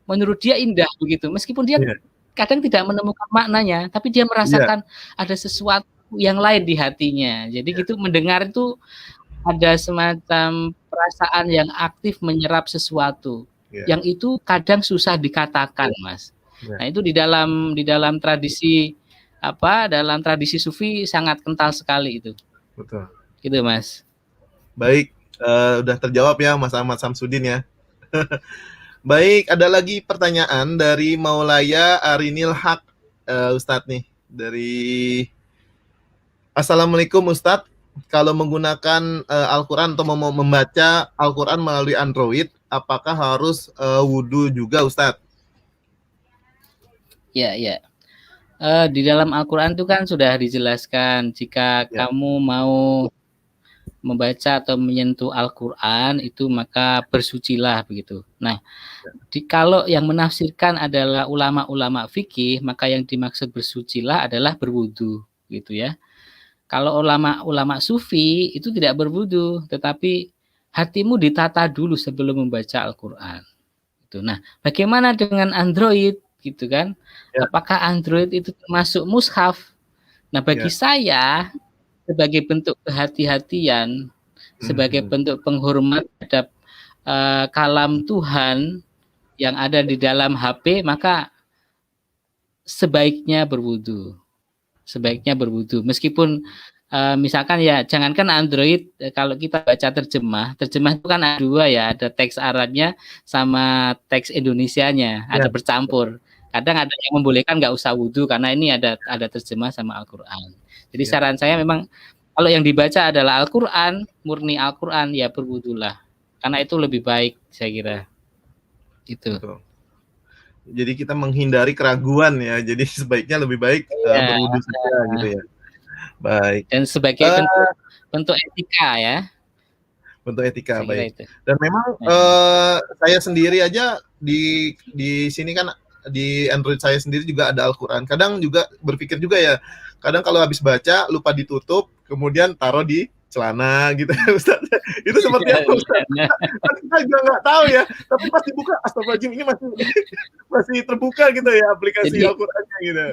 Speaker 2: menurut dia indah begitu. Meskipun dia
Speaker 1: ya,
Speaker 2: kadang tidak menemukan maknanya, tapi dia
Speaker 1: ya,
Speaker 2: merasakan ada sesuatu yang lain di hatinya. Jadi gitu mendengar itu ada semacam perasaan yang aktif menyerap sesuatu.
Speaker 1: ya,
Speaker 2: Yang itu kadang susah dikatakan, Mas.
Speaker 1: ya,
Speaker 2: Nah, itu di dalam tradisi sufi sangat kental sekali itu.
Speaker 1: betul.
Speaker 2: Gitu, Mas.
Speaker 1: Baik, udah terjawab ya Mas Ahmad Samsudin ya. Baik, ada lagi pertanyaan dari Maulaya Arinil Haq, Ustadz nih. Dari Assalamualaikum Ustadz, kalau menggunakan Al-Quran atau mau membaca Al-Quran melalui Android, apakah harus wudhu juga Ustadz?
Speaker 2: Ya, ya. Di dalam Al-Quran itu kan sudah dijelaskan jika
Speaker 1: Ya,
Speaker 2: kamu mau membaca atau menyentuh Al-Quran itu maka bersucilah begitu. Nah, kalau yang menafsirkan adalah ulama-ulama fikih, maka yang dimaksud bersucilah adalah berwudu gitu ya. Kalau ulama-ulama sufi itu tidak berwudu, tetapi hatimu ditata dulu sebelum membaca Al-Quran. Gitu. Nah, bagaimana dengan Android gitu kan?
Speaker 1: ya,
Speaker 2: Apakah Android itu termasuk mushaf? Nah, bagi
Speaker 1: ya.
Speaker 2: saya sebagai bentuk kehati-hatian, sebagai bentuk penghormat terhadap kalam Tuhan yang ada di dalam HP, maka sebaiknya berwudu. Sebaiknya berwudu. Meskipun misalkan ya, jangankan Android, kalau kita baca terjemah itu kan ada dua ya, ada teks Arabnya sama teks Indonesianya,
Speaker 1: Ya,
Speaker 2: ada bercampur. Kadang ada yang membolehkan nggak usah wudu karena ini ada terjemah sama Al-Quran. Jadi
Speaker 1: ya,
Speaker 2: saran saya memang kalau yang dibaca adalah Al-Quran, murni Al-Quran, ya berwudulah. Karena itu lebih baik, saya kira. Itu.
Speaker 1: betul. Jadi kita menghindari keraguan ya. Jadi sebaiknya lebih baik
Speaker 2: Ya,
Speaker 1: berwudu saja gitu ya. Baik.
Speaker 2: dan sebagai bentuk etika ya,
Speaker 1: Bentuk etika
Speaker 2: saya kira
Speaker 1: baik.
Speaker 2: itu.
Speaker 1: Dan memang saya sendiri aja di sini kan di Android saya sendiri juga ada Al-Quran. Kadang juga berpikir juga ya. Kadang kalau habis baca lupa ditutup, kemudian taruh di celana gitu ya Ustaz. Itu seperti apa Ustaz? Kan kita juga nggak tahu ya. Tapi pas dibuka, astagfirullahaladzim ini masih terbuka gitu ya aplikasi
Speaker 2: Jadi,
Speaker 1: Al-Qurannya gitu.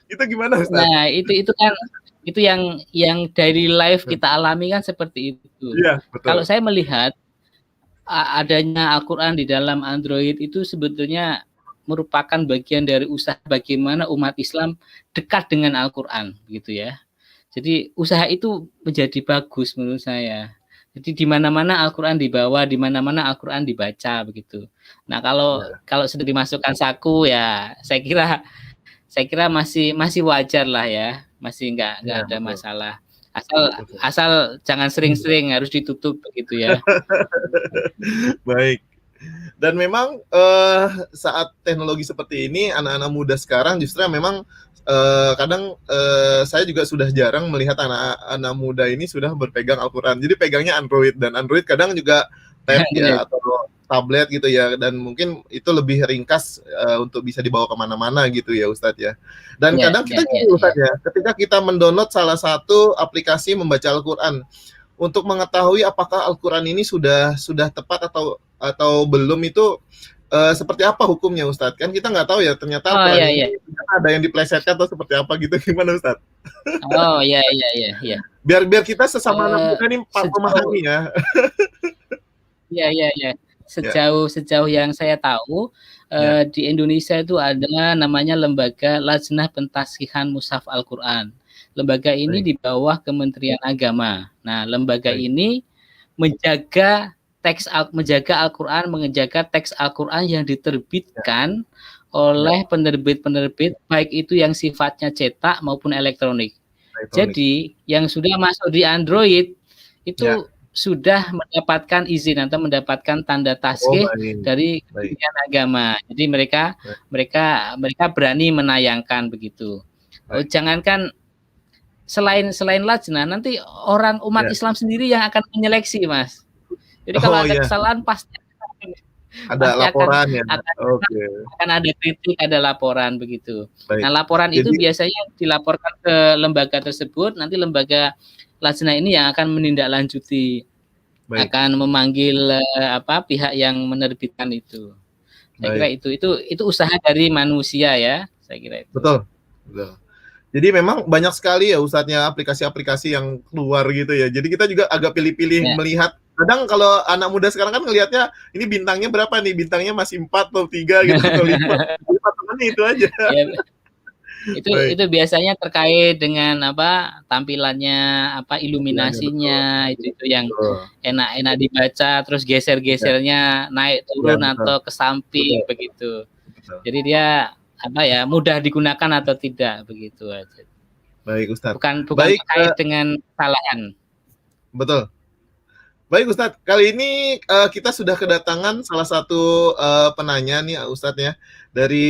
Speaker 1: Itu gimana Ustaz?
Speaker 2: nah itu kan itu yang daily life kita alami kan seperti itu.
Speaker 1: Iya,
Speaker 2: Kalau
Speaker 1: betul.
Speaker 2: saya melihat adanya Al-Quran di dalam Android itu sebetulnya merupakan bagian dari usaha bagaimana umat Islam dekat dengan Al-Quran gitu ya. Jadi usaha itu menjadi bagus menurut saya. Jadi di mana-mana Al-Qur'an dibawa, di mana-mana Al-Qur'an dibaca begitu. Nah, kalau sudah dimasukkan saku ya saya kira masih wajar lah ya, masih nggak
Speaker 1: Ya,
Speaker 2: ada
Speaker 1: betul.
Speaker 2: masalah. Asal
Speaker 1: Betul.
Speaker 2: asal jangan sering-sering, harus ditutup begitu ya.
Speaker 1: Baik. Dan memang saat teknologi seperti ini, anak-anak muda sekarang justru memang kadang saya juga sudah jarang melihat anak-anak muda ini sudah berpegang Al-Quran. Jadi pegangnya Android, dan Android kadang juga tab
Speaker 2: Benar.
Speaker 1: ya atau tablet gitu ya, dan mungkin itu lebih ringkas untuk bisa dibawa kemana-mana gitu ya Ustadz ya. Dan
Speaker 2: Iya
Speaker 1: kadang
Speaker 2: iya
Speaker 1: kita
Speaker 2: iya
Speaker 1: juga
Speaker 2: iya.
Speaker 1: Ustadz ya, ketika kita mendownload salah satu aplikasi membaca Al-Quran, untuk mengetahui apakah Al-Quran ini sudah tepat atau belum itu seperti apa hukumnya Ustadz? Kan kita nggak tahu ya, ternyata
Speaker 2: Oh,
Speaker 1: Al-Quran
Speaker 2: iya iya.
Speaker 1: ini ada yang diplesetkan atau seperti apa gitu, gimana Ustadz?
Speaker 2: Oh, iya iya iya iya.
Speaker 1: Biar kita sesama anak muda nih
Speaker 2: Sejauh
Speaker 1: memahami ya.
Speaker 2: iya iya iya.
Speaker 1: Ya,
Speaker 2: Sejauh yang saya tahu,
Speaker 1: ya,
Speaker 2: di Indonesia itu ada namanya Lembaga Lajnah Pentaskihan Mushaf Al-Qur'an. Lembaga ini
Speaker 1: baik,
Speaker 2: di bawah Kementerian Agama. Nah, lembaga
Speaker 1: baik.
Speaker 2: ini menjaga Al-Qur'an, menjaga teks Al-Qur'an yang
Speaker 1: Ya,
Speaker 2: diterbitkan
Speaker 1: ya,
Speaker 2: oleh penerbit-penerbit, baik itu yang sifatnya cetak maupun elektronik.
Speaker 1: elektronik.
Speaker 2: Jadi, yang sudah masuk di Android
Speaker 1: Ya.
Speaker 2: itu sudah mendapatkan izin atau mendapatkan tanda
Speaker 1: Oh,
Speaker 2: tasghih
Speaker 1: baik,
Speaker 2: dari
Speaker 1: baik,
Speaker 2: Kementerian Agama. Jadi mereka
Speaker 1: baik,
Speaker 2: mereka mereka berani menayangkan begitu.
Speaker 1: baik.
Speaker 2: Jangankan selain lajnah, nanti orang umat
Speaker 1: Ya.
Speaker 2: Islam sendiri yang akan menyeleksi, Mas. Jadi kalau
Speaker 1: Oh
Speaker 2: ada
Speaker 1: ya,
Speaker 2: kesalahan pasti
Speaker 1: ada
Speaker 2: pasti akan
Speaker 1: laporan ya.
Speaker 2: akan
Speaker 1: Oke,
Speaker 2: akan ada kritik, ada laporan begitu.
Speaker 1: baik.
Speaker 2: Nah, laporan itu
Speaker 1: Jadi,
Speaker 2: biasanya dilaporkan ke lembaga tersebut, nanti lembaga lajnah ini yang akan menindaklanjuti,
Speaker 1: baik,
Speaker 2: akan memanggil pihak yang menerbitkan itu. Saya kira
Speaker 1: baik.
Speaker 2: itu usaha dari manusia ya, saya kira itu.
Speaker 1: Betul, betul. Jadi memang banyak sekali ya Ustadznya aplikasi-aplikasi yang keluar gitu ya. Jadi kita juga agak pilih-pilih
Speaker 2: Ya.
Speaker 1: melihat. Kadang kalau anak muda sekarang kan ngelihatnya ini bintangnya berapa nih? Bintangnya masih 4 atau 3 gitu atau 5. Jadi patokannya itu aja.
Speaker 2: Ya,
Speaker 1: Baik.
Speaker 2: itu biasanya terkait dengan tampilannya,
Speaker 1: Tampilannya betul.
Speaker 2: iluminasinya, itu yang
Speaker 1: Betul.
Speaker 2: enak-enak dibaca, terus
Speaker 1: Ya,
Speaker 2: geser-gesernya naik
Speaker 1: ya
Speaker 2: turun
Speaker 1: betul.
Speaker 2: atau ke samping
Speaker 1: Betul.
Speaker 2: begitu.
Speaker 1: Betul.
Speaker 2: Jadi dia mudah digunakan atau tidak begitu aja.
Speaker 1: Baik Ustadz.
Speaker 2: Bukan
Speaker 1: Baik,
Speaker 2: terkait dengan kesalahan.
Speaker 1: betul. Baik Ustadz, kali ini kita sudah kedatangan salah satu penanya nih Ustadz ya, dari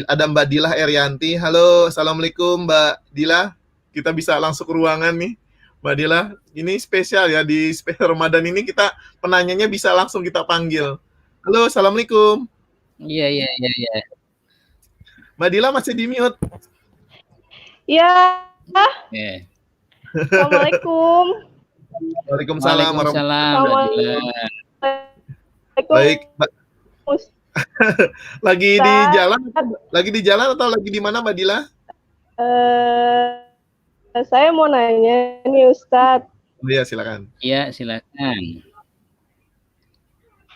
Speaker 1: ada Mbak Dilah Erianti. Halo, assalamualaikum Mbak Dilah. Kita bisa langsung ke ruangan nih, Mbak Dilah. Ini spesial ya, di spesial Ramadan ini kita penanyanya bisa langsung kita panggil. Halo, assalamualaikum.
Speaker 2: Iya iya iya iya.
Speaker 1: Mbak Dilah masih di mute.
Speaker 3: Iya.
Speaker 2: Yeah.
Speaker 3: Assalamualaikum.
Speaker 1: Waalaikumsalam
Speaker 2: Waalaikumsalam, Mbak Dila.
Speaker 1: Baik, Mbak. Lagi di jalan atau lagi di mana Mbak Dila?
Speaker 3: Saya mau nanya nih Ustadz.
Speaker 1: Iya, silakan.
Speaker 2: Iya, silakan.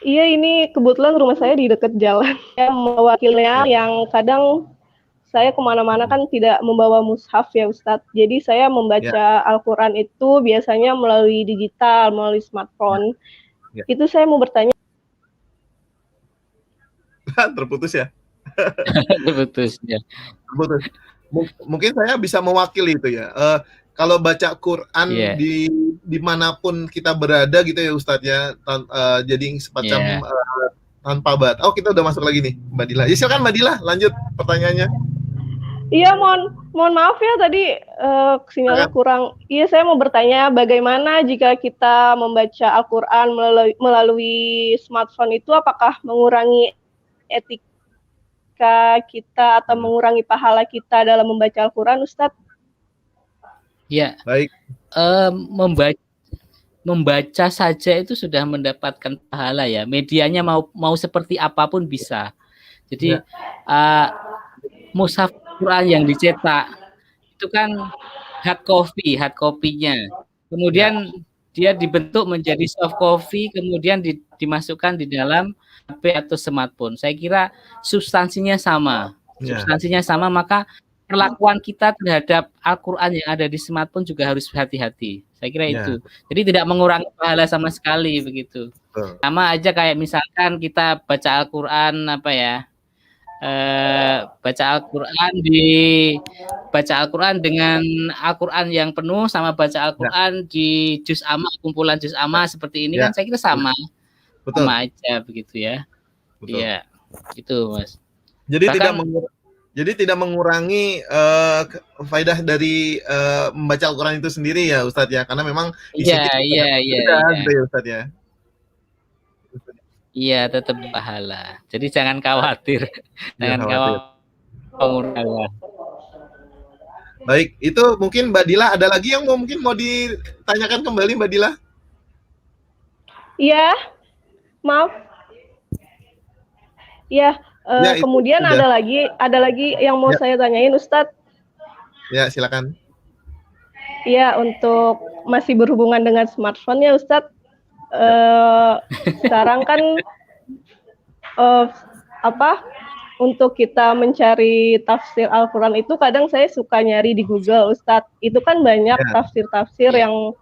Speaker 3: Iya, ini kebetulan rumah saya di dekat jalan. Saya mewakilnya yang kadang saya kemana-mana kan tidak membawa mushaf ya Ustadz. Jadi saya membaca Al-Quran itu biasanya melalui digital, melalui smartphone. Ya. Itu saya mau bertanya.
Speaker 1: Terputus ya?
Speaker 2: Terputus ya.
Speaker 1: Terputus. Mungkin saya bisa mewakili itu ya. Kalau baca Quran dimanapun kita berada gitu ya Ustadz ya, jadi semacam tanpa bat. Oh, kita udah masuk lagi nih Mbak Dila. Ya, silakan Mbak Dila, lanjut pertanyaannya.
Speaker 3: Iya, mohon maaf ya tadi sinyalnya kurang. Iya, saya mau bertanya bagaimana jika kita membaca Al-Quran melalui smartphone itu apakah mengurangi etika kita atau mengurangi pahala kita dalam membaca Al-Quran, Ustadz?
Speaker 2: Ya,
Speaker 1: baik.
Speaker 2: Membaca saja itu sudah mendapatkan pahala ya. Medianya mau seperti apapun bisa. Jadi mushaf Quran yang dicetak itu kan hard copy-nya. Kemudian dia dibentuk menjadi soft copy, kemudian dimasukkan di dalam HP atau smartphone. Saya kira substansinya sama. Substansinya sama, maka perlakuan kita terhadap Al-Quran yang ada di smartphone juga harus hati-hati. Saya kira itu. Jadi tidak mengurangi pahala sama sekali begitu. Sama aja kayak misalkan kita baca Al-Quran baca Al-Quran dengan Al-Quran yang penuh sama baca Al-Quran di juz amma, kumpulan juz amma seperti ini kan saya kira sama aja begitu ya. Iya, itu Mas.
Speaker 1: Jadi tidak mengurangi faidah dari membaca Al-Quran itu sendiri ya Ustadz ya, karena memang
Speaker 2: iya
Speaker 1: gitu ya Ustadz ya.
Speaker 2: Iya, tetap pahala. Jadi jangan khawatir. Jangan khawatir.
Speaker 1: Baik, itu mungkin Mbak Dila ada lagi yang mungkin mau ditanyakan kembali Mbak Dila?
Speaker 3: Iya, maaf. Ya, kemudian ada lagi yang mau saya tanyain Ustadz.
Speaker 1: Ya, silakan.
Speaker 3: Iya, untuk masih berhubungan dengan smartphone ya Ustadz. Sekarang kan untuk kita mencari tafsir Al-Quran itu kadang saya suka nyari di Google Ustadz. Itu kan banyak tafsir-tafsir yang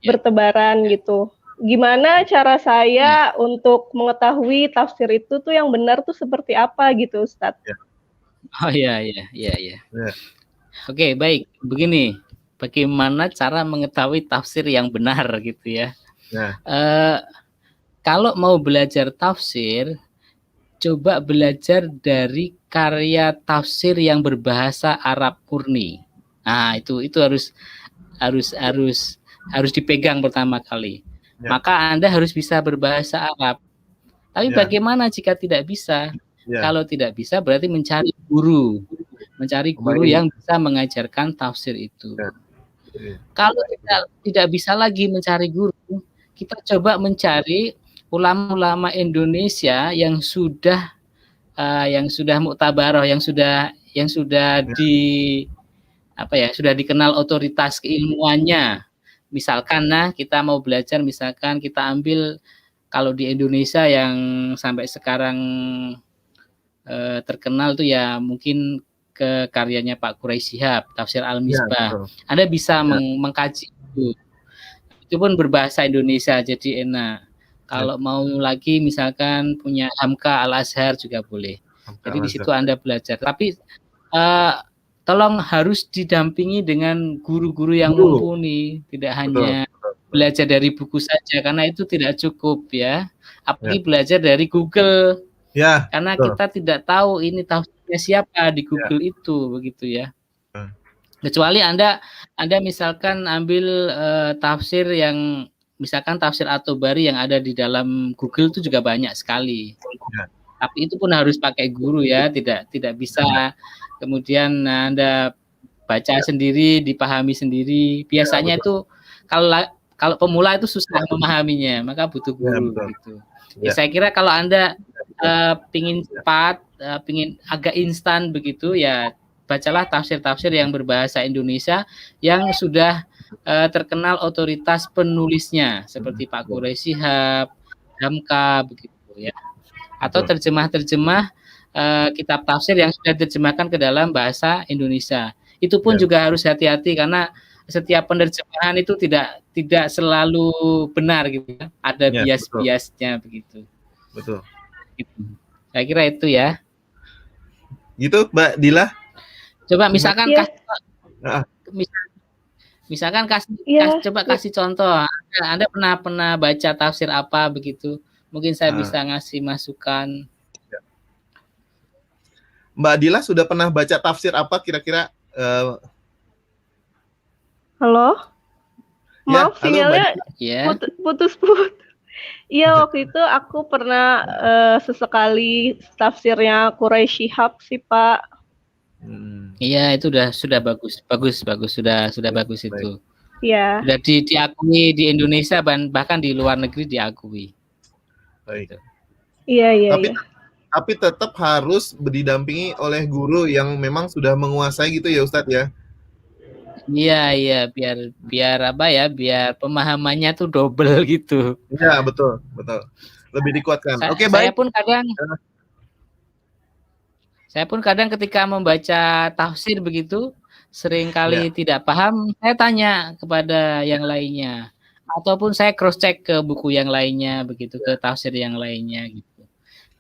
Speaker 3: bertebaran gitu. Gimana cara saya untuk mengetahui tafsir itu tuh yang benar tuh seperti apa gitu Ustadz?
Speaker 2: Oh iya. Oke, baik. Begini, bagaimana cara mengetahui tafsir yang benar gitu ya? Kalau mau belajar tafsir, coba belajar dari karya tafsir yang berbahasa Arab murni. Nah, itu harus dipegang pertama kali. Maka Anda harus bisa berbahasa Arab. Tapi bagaimana jika tidak bisa? Kalau tidak bisa berarti mencari guru yang bisa mengajarkan tafsir itu. Kalau tidak bisa lagi mencari guru, kita coba mencari ulama-ulama Indonesia yang sudah muktabaroh, yang sudah sudah dikenal otoritas keilmuannya. Misalkan kita mau belajar, misalkan kita ambil kalau di Indonesia yang sampai sekarang terkenal tuh ya mungkin ke karyanya Pak Quraisy Shihab, Tafsir Al-Misbah. Anda bisa mengkaji itu. Itu pun berbahasa Indonesia jadi enak. Kalau mau lagi misalkan punya Hamka Al-Azhar juga boleh. Jadi di situ Anda belajar. Tapi tolong harus didampingi dengan guru-guru yang mumpuni, tidak hanya belajar dari buku saja karena itu tidak cukup ya. Apalagi belajar dari Google. Karena kita tidak tahu ini tafsirnya siapa di Google itu begitu ya. Kecuali Anda misalkan ambil tafsir yang misalkan tafsir At-Tabari yang ada di dalam Google itu juga banyak sekali. Tapi itu pun harus pakai guru ya, tidak bisa kemudian Anda baca sendiri, dipahami sendiri. Biasanya itu kalau pemula itu susah memahaminya, maka butuh guru gitu. Ya, saya kira kalau Anda pingin cepat, pingin agak instan begitu ya, bacalah tafsir-tafsir yang berbahasa Indonesia yang sudah terkenal otoritas penulisnya seperti Pak Quraisy Shihab, Hamka begitu ya. Atau terjemah-terjemah kitab tafsir yang sudah diterjemahkan ke dalam bahasa Indonesia. Itu pun juga harus hati-hati karena setiap penerjemahan itu tidak selalu benar gitu ya. Ada bias-biasnya begitu.
Speaker 1: Betul.
Speaker 2: Gitu. Saya kira itu ya.
Speaker 1: Gitu Mbak Dila.
Speaker 2: Coba misalkan coba kasih contoh. Anda pernah baca tafsir apa begitu? Mungkin saya bisa ngasih masukan.
Speaker 1: Mbak Dila sudah pernah baca tafsir apa kira-kira?
Speaker 3: Halo? Maaf, sinyalnya putus-putus. Iya, waktu itu aku pernah sesekali tafsirnya Quraisy Shihab sih, Pak.
Speaker 2: Iya, itu sudah bagus, sudah bagus itu.
Speaker 3: Iya.
Speaker 2: Sudah diakui di Indonesia bahkan di luar negeri diakui.
Speaker 1: Baik.
Speaker 3: Iya.
Speaker 1: Tapi tetap harus didampingi oleh guru yang memang sudah menguasai gitu ya Ustadz ya.
Speaker 2: Iya, biar pemahamannya tuh double gitu.
Speaker 1: Iya, betul. Lebih dikuatkan. Oke,
Speaker 2: saya
Speaker 1: baik.
Speaker 2: pun kadang Saya pun kadang ketika membaca tafsir begitu, seringkali tidak paham, saya tanya kepada yang lainnya. Ataupun saya cross check ke buku yang lainnya begitu, ke tafsir yang lainnya gitu.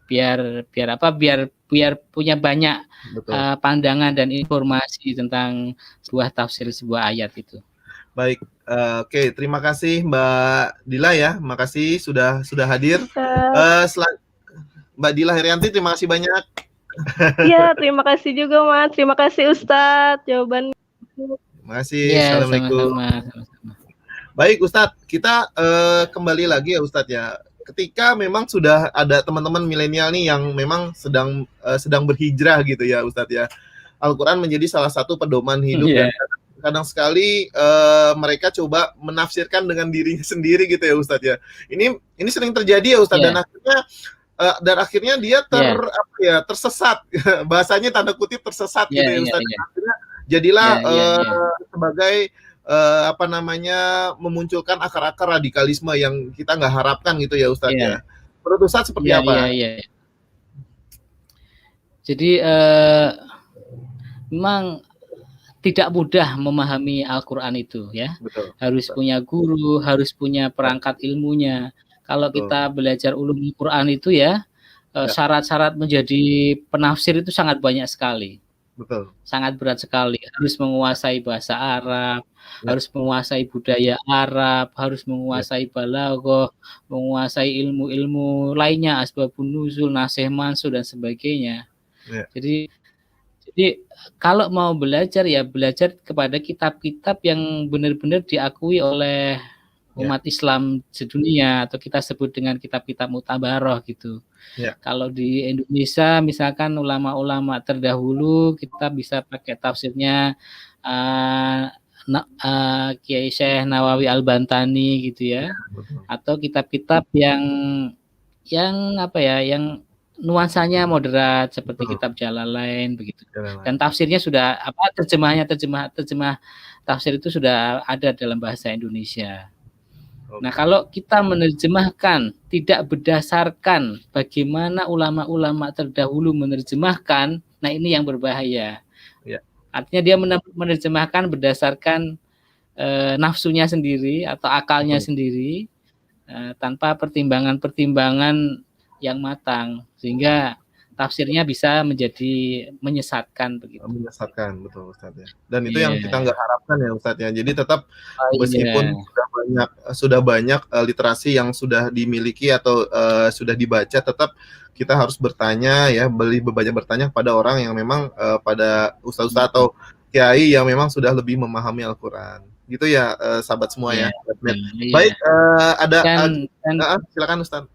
Speaker 2: Biar punya banyak pandangan dan informasi tentang sebuah tafsir sebuah ayat itu.
Speaker 1: Baik, oke, terima kasih Mbak Dila ya, makasih sudah hadir. Mbak Dila Herianti, terima kasih banyak.
Speaker 3: Iya, terima kasih juga Mas, terima kasih Ustadz jawaban.
Speaker 1: Terima kasih.
Speaker 2: Ya,
Speaker 1: Assalamualaikum.
Speaker 2: sama-sama.
Speaker 1: Baik Ustadz, kita kembali lagi ya Ustadz ya. Ketika memang sudah ada teman-teman milenial nih yang memang sedang berhijrah gitu ya Ustadz ya. Al-Quran menjadi salah satu pedoman hidup dan kadang sekali mereka coba menafsirkan dengan dirinya sendiri gitu ya Ustadz ya. Ini sering terjadi ya Ustadz dan akhirnya dia tersesat. Bahasanya tanda kutip tersesat gitu ya Ustadz. Akhirnya jadilah sebagai memunculkan akar-akar radikalisme yang kita nggak harapkan gitu ya Ustadz ya. Menurut Ustadz seperti apa?
Speaker 2: Jadi memang tidak mudah memahami Al-Quran itu ya. Harus punya guru, harus punya perangkat ilmunya. Kalau kita belajar ulumul Quran itu ya, syarat-syarat menjadi penafsir itu sangat banyak sekali. Sangat berat sekali. Harus menguasai bahasa Arab, harus menguasai budaya Arab, harus menguasai balaghah, menguasai ilmu-ilmu lainnya, asbabun nuzul, nasih mansukh dan sebagainya. Jadi kalau mau belajar ya belajar kepada kitab-kitab yang benar-benar diakui oleh umat Islam sedunia, atau kita sebut dengan kitab-kitab mutabaroh gitu. Kalau di Indonesia misalkan ulama-ulama terdahulu kita bisa pakai tafsirnya Kiai Syekh Nawawi Al-Bantani gitu ya. Atau kitab-kitab yang nuansanya moderat seperti kitab Jalalain begitu. Dan tafsirnya sudah terjemah tafsir itu sudah ada dalam bahasa Indonesia. Nah, kalau kita menerjemahkan tidak berdasarkan bagaimana ulama-ulama terdahulu menerjemahkan, nah ini yang berbahaya. Artinya dia menerjemahkan berdasarkan nafsunya sendiri atau akalnya sendiri tanpa pertimbangan-pertimbangan yang matang, sehingga tafsirnya bisa menjadi menyesatkan begitu.
Speaker 1: Menyesatkan, betul Ustadz ya. Dan itu yang kita nggak harapkan ya Ustadz ya. Jadi tetap meskipun sudah banyak literasi yang sudah dimiliki atau sudah dibaca, tetap kita harus bertanya ya, banyak bertanya kepada orang yang memang pada ustaz-ustaz atau kiai yang memang sudah lebih memahami Al-Quran. Gitu ya sahabat semua ya. Baik, silakan Ustadz.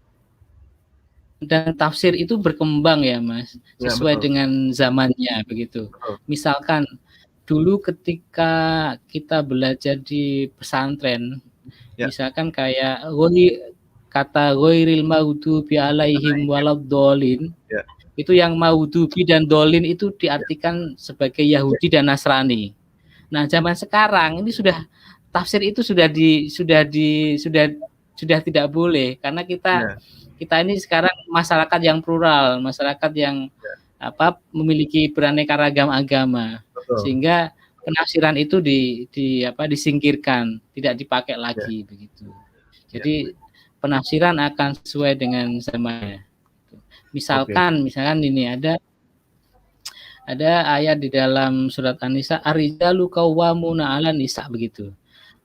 Speaker 2: Dan tafsir itu berkembang ya Mas, sesuai dengan zamannya begitu. Misalkan dulu ketika kita belajar di pesantren, misalkan kayak kata ghairil maghdubi alaihim waladdallin, itu yang maghdubi dan dolin itu diartikan sebagai Yahudi dan Nasrani. Nah, zaman sekarang ini sudah tafsir itu sudah tidak boleh, karena kita ini sekarang masyarakat yang plural, masyarakat yang memiliki beraneka ragam agama, sehingga penafsiran itu disingkirkan, tidak dipakai lagi begitu. Jadi penafsiran akan sesuai dengan zamannya. Misalkan ini ada ayat di dalam surat An-Nisa, ar-rijalu qawwamuna 'alan nisa begitu.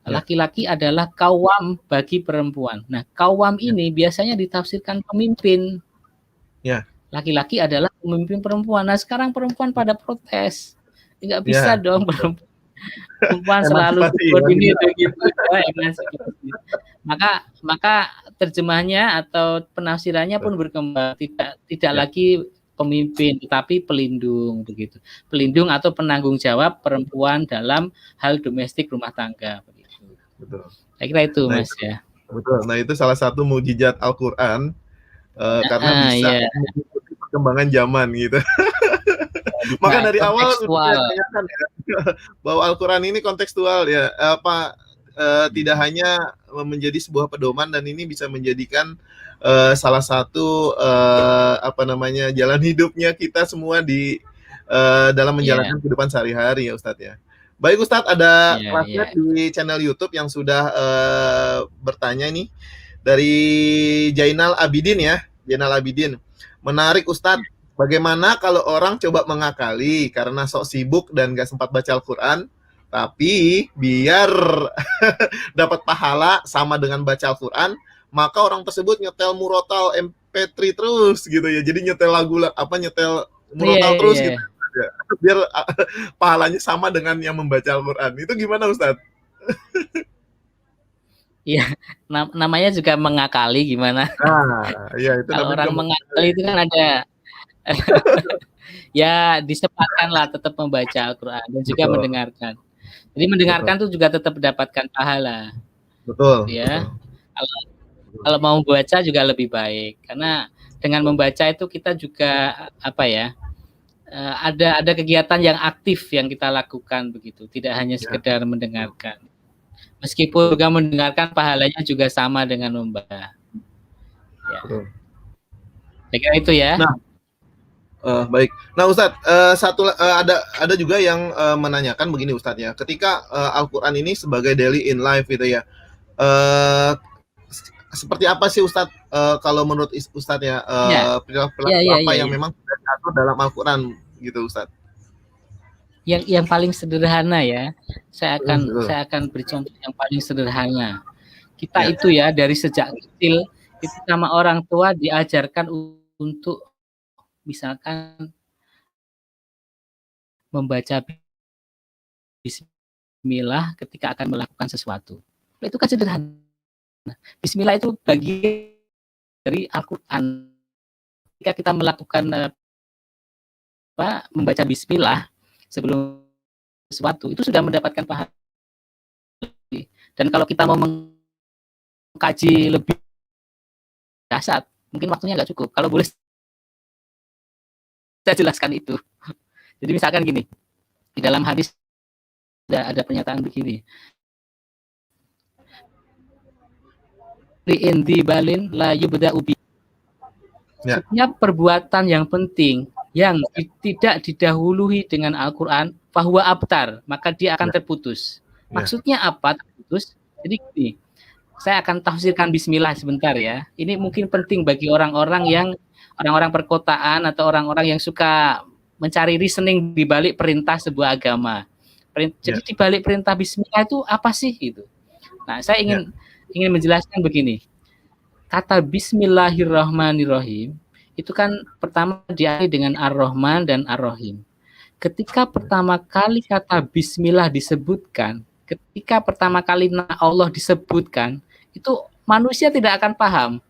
Speaker 2: Laki-laki adalah kawam bagi perempuan. Nah, kawam ini biasanya ditafsirkan pemimpin. Laki-laki adalah pemimpin perempuan. Nah, sekarang perempuan pada protes. Enggak bisa dong perempuan selalu subordinate begitu. Maka terjemahnya atau penafsirannya pun berkembang, tidak lagi pemimpin tetapi pelindung begitu. Pelindung atau penanggung jawab perempuan dalam hal domestik rumah tangga begitu.
Speaker 1: Betul.
Speaker 2: Saya kira itu Mas ya.
Speaker 1: Betul. Nah, itu salah satu mukjizat Al-Qur'an karena bisa mengikuti perkembangan zaman gitu. Maka dari awal sudah ditanyakan ya bahwa Al-Qur'an ini kontekstual ya, tidak hanya menjadi sebuah pedoman, dan ini bisa menjadikan salah satu jalan hidupnya kita semua di dalam menjalankan kehidupan sehari-hari ya Ustadz ya. Baik Ustadz, ada classmate di channel YouTube yang sudah bertanya nih dari Jainal Abidin ya, Jainal Abidin. Menarik Ustadz, bagaimana kalau orang coba mengakali karena sok sibuk dan gak sempat baca Al-Quran, tapi biar dapat pahala sama dengan baca Al-Quran, maka orang tersebut nyetel murotal MP3 terus gitu ya. Jadi nyetel lagu nyetel murotal terus gitu. Ya. Biar pahalanya sama dengan yang membaca Al-Quran. Itu gimana Ustadz?
Speaker 2: Iya, namanya juga mengakali gimana?
Speaker 1: Iya itu
Speaker 2: kalau orang mengakali itu kan ada ya disepakkanlah tetap membaca Al-Quran dan juga mendengarkan. Jadi mendengarkan itu juga tetap mendapatkan pahala.
Speaker 1: Betul.
Speaker 2: Ya. Kalau mau baca juga lebih baik karena dengan membaca itu kita juga ada kegiatan yang aktif yang kita lakukan begitu, tidak hanya sekedar mendengarkan. Meskipun juga mendengarkan pahalanya juga sama dengan membaca. Ya. Saya kira itu ya.
Speaker 1: Nah, baik. Nah Ustadz, ada juga yang menanyakan begini Ustadz ya, ketika Al-Quran ini sebagai daily in life gitu ya, seperti apa sih Ustadz kalau menurut Ustadz ya, perilaku apa yang memang sudah diatur dalam Al-Quran gitu Ustadz?
Speaker 2: Yang paling sederhana ya, saya akan beri contoh yang paling sederhana. Kita itu ya dari sejak kecil itu sama orang tua diajarkan untuk misalkan membaca Bismillah ketika akan melakukan sesuatu. Itu kan sederhana. Bismillah itu bagian dari Al-Quran. Ketika kita melakukan membaca Bismillah sebelum sesuatu, itu sudah mendapatkan pahala. Dan kalau kita mau mengkaji lebih dasar, mungkin waktunya nggak cukup. Kalau boleh saya jelaskan itu. Jadi misalkan gini, di dalam hadis ada pernyataan begini. Li'indi balin la yubda ubi. Setiap perbuatan yang penting yang tidak didahului dengan Al-Quran, fahuwa abtar, maka dia akan terputus. Maksudnya apa terputus? Jadi gini, saya akan tafsirkan Bismillah sebentar ya. Ini mungkin penting bagi orang-orang perkotaan atau orang-orang yang suka mencari reasoning di balik perintah sebuah agama. Jadi di balik perintah Bismillah itu apa sih itu? Nah, saya ingin menjelaskan begini. Kata Bismillahirrahmanirrahim itu kan pertama diakhiri dengan Ar-Rahman dan Ar-Rahim. Ketika pertama kali kata Bismillah disebutkan, ketika pertama kali Allah disebutkan, itu manusia tidak akan paham.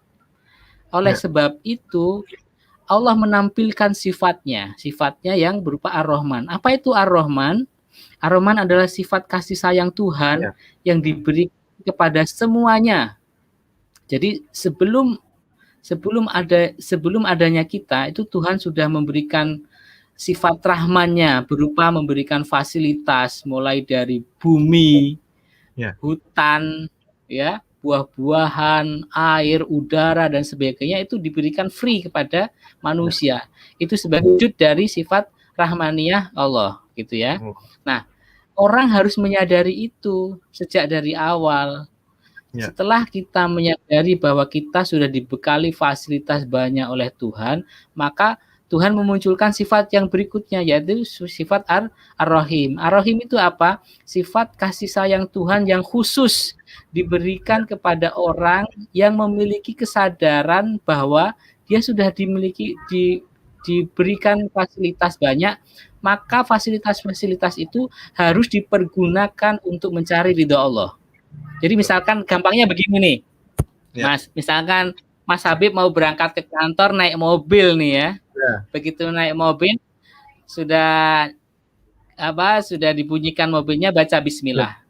Speaker 2: Oleh sebab itu, Allah menampilkan sifatnya yang berupa Ar-Rahman. Apa itu Ar-Rahman? Ar-Rahman adalah sifat kasih sayang Tuhan yang diberi kepada semuanya. Jadi sebelum adanya kita, itu Tuhan sudah memberikan sifat rahmannya berupa memberikan fasilitas mulai dari bumi, hutan, ya, buah-buahan, air, udara dan sebagainya itu diberikan free kepada manusia. Itu sebagai wujud dari sifat rahmaniyah Allah, gitu ya. Nah, orang harus menyadari itu sejak dari awal. Setelah kita menyadari bahwa kita sudah dibekali fasilitas banyak oleh Tuhan, maka Tuhan memunculkan sifat yang berikutnya, yaitu sifat Ar-Rahim. Ar-Rahim itu apa? Sifat kasih sayang Tuhan yang khusus diberikan kepada orang yang memiliki kesadaran bahwa dia sudah diberikan fasilitas banyak, maka fasilitas-fasilitas itu harus dipergunakan untuk mencari ridha Allah. Jadi misalkan gampangnya begini nih, Mas, misalkan Mas Habib mau berangkat ke kantor naik mobil nih ya. Begitu naik mobil sudah dibunyikan mobilnya, baca Bismillah.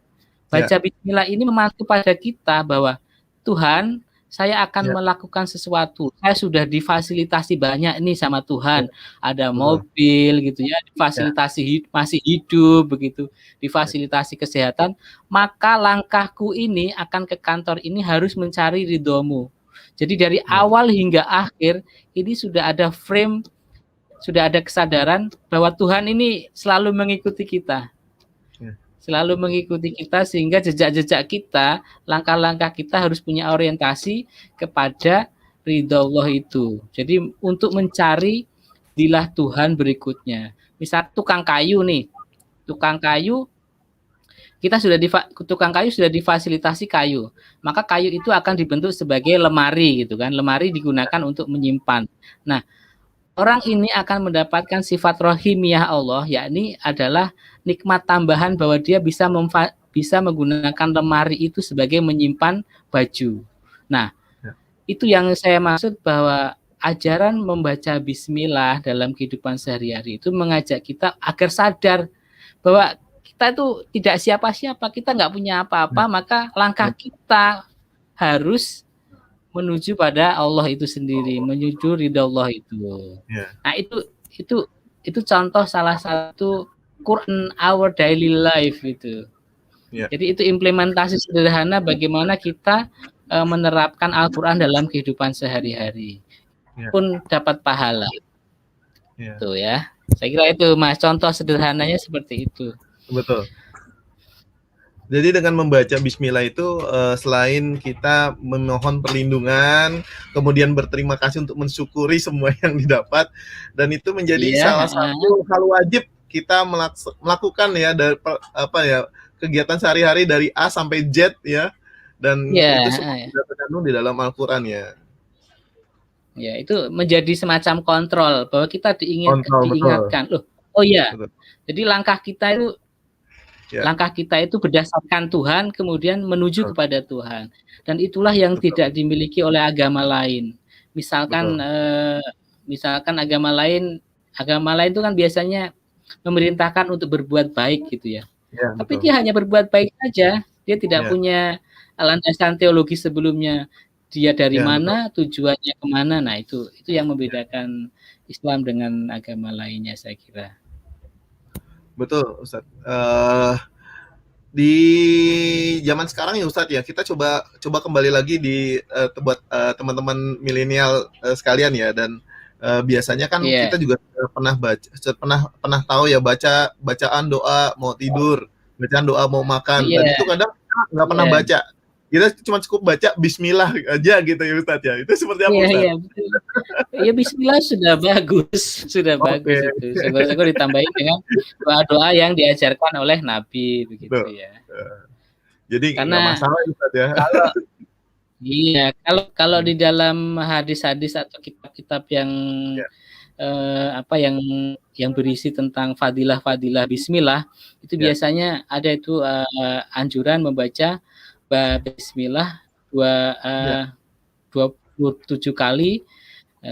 Speaker 2: Baca Bismillah ini memantu pada kita bahwa Tuhan, saya akan melakukan sesuatu. Saya sudah difasilitasi banyak nih sama Tuhan. Ada mobil gitu ya, difasilitasi masih hidup begitu, difasilitasi kesehatan, maka langkahku ini akan ke kantor ini harus mencari ridho-Mu. Jadi dari awal hingga akhir ini sudah ada frame, sudah ada kesadaran bahwa Tuhan ini selalu mengikuti kita. Selalu mengikuti kita, sehingga jejak-jejak kita, langkah-langkah kita harus punya orientasi kepada ridha Allah itu. Jadi untuk mencari dilah Tuhan berikutnya. Misal tukang kayu nih, tukang kayu sudah difasilitasi kayu, maka kayu itu akan dibentuk sebagai lemari gitu kan. Lemari digunakan untuk menyimpan. Nah, orang ini akan mendapatkan sifat rohimiyah Allah, yakni adalah nikmat tambahan bahwa dia bisa menggunakan lemari itu sebagai menyimpan baju. Nah, itu yang saya maksud bahwa ajaran membaca bismillah dalam kehidupan sehari-hari itu mengajak kita agar sadar bahwa kita itu tidak siapa-siapa, kita nggak punya apa-apa, maka langkah kita harus menuju pada Allah itu sendiri, menuju ridha Allah itu. Nah, itu contoh salah satu Quran our daily life itu. Jadi itu implementasi sederhana bagaimana kita menerapkan Al-Quran dalam kehidupan sehari-hari. Pun dapat pahala. Itu ya. Saya kira itu Mas, contoh sederhananya seperti itu.
Speaker 1: Betul. Jadi dengan membaca bismillah itu selain kita memohon perlindungan, kemudian berterima kasih untuk mensyukuri semua yang didapat, dan itu menjadi salah satu hal wajib kita melakukan ya, dari kegiatan sehari-hari dari A sampai Z ya, dan itu sudah terkandung di dalam Al-Quran ya.
Speaker 2: Ya, itu menjadi semacam kontrol bahwa kita diingatkan, loh, oh ya, jadi langkah kita itu berdasarkan Tuhan, kemudian menuju kepada Tuhan, dan itulah yang tidak dimiliki oleh agama lain. Misalkan agama lain itu kan biasanya memerintahkan untuk berbuat baik gitu ya. Tapi dia hanya berbuat baik saja, dia tidak punya landasan teologi sebelumnya. Dia dari mana, tujuannya kemana. Nah, itu yang membedakan Islam dengan agama lainnya, saya kira.
Speaker 1: Betul, Ustaz. Di zaman sekarang ya Ustaz ya, kita coba kembali lagi buat teman-teman milenial sekalian ya, dan biasanya kan kita juga pernah tahu ya, bacaan doa mau tidur, bacaan doa mau makan, dan itu kadang nggak pernah baca. Kita cuma cukup baca bismillah aja gitu ya Ustaz ya. Itu seperti apa Ustaz?
Speaker 2: Iya, bismillah sudah bagus itu. Syukur-syukur ditambahin dengan doa-doa yang diajarkan oleh Nabi begitu ya.
Speaker 1: Jadi nggak masalah Ustaz ya.
Speaker 2: Kalau di dalam hadis-hadis atau kitab-kitab yang yang berisi tentang fadilah-fadilah bismillah, itu biasanya ada itu anjuran membaca bismillah 27 kali,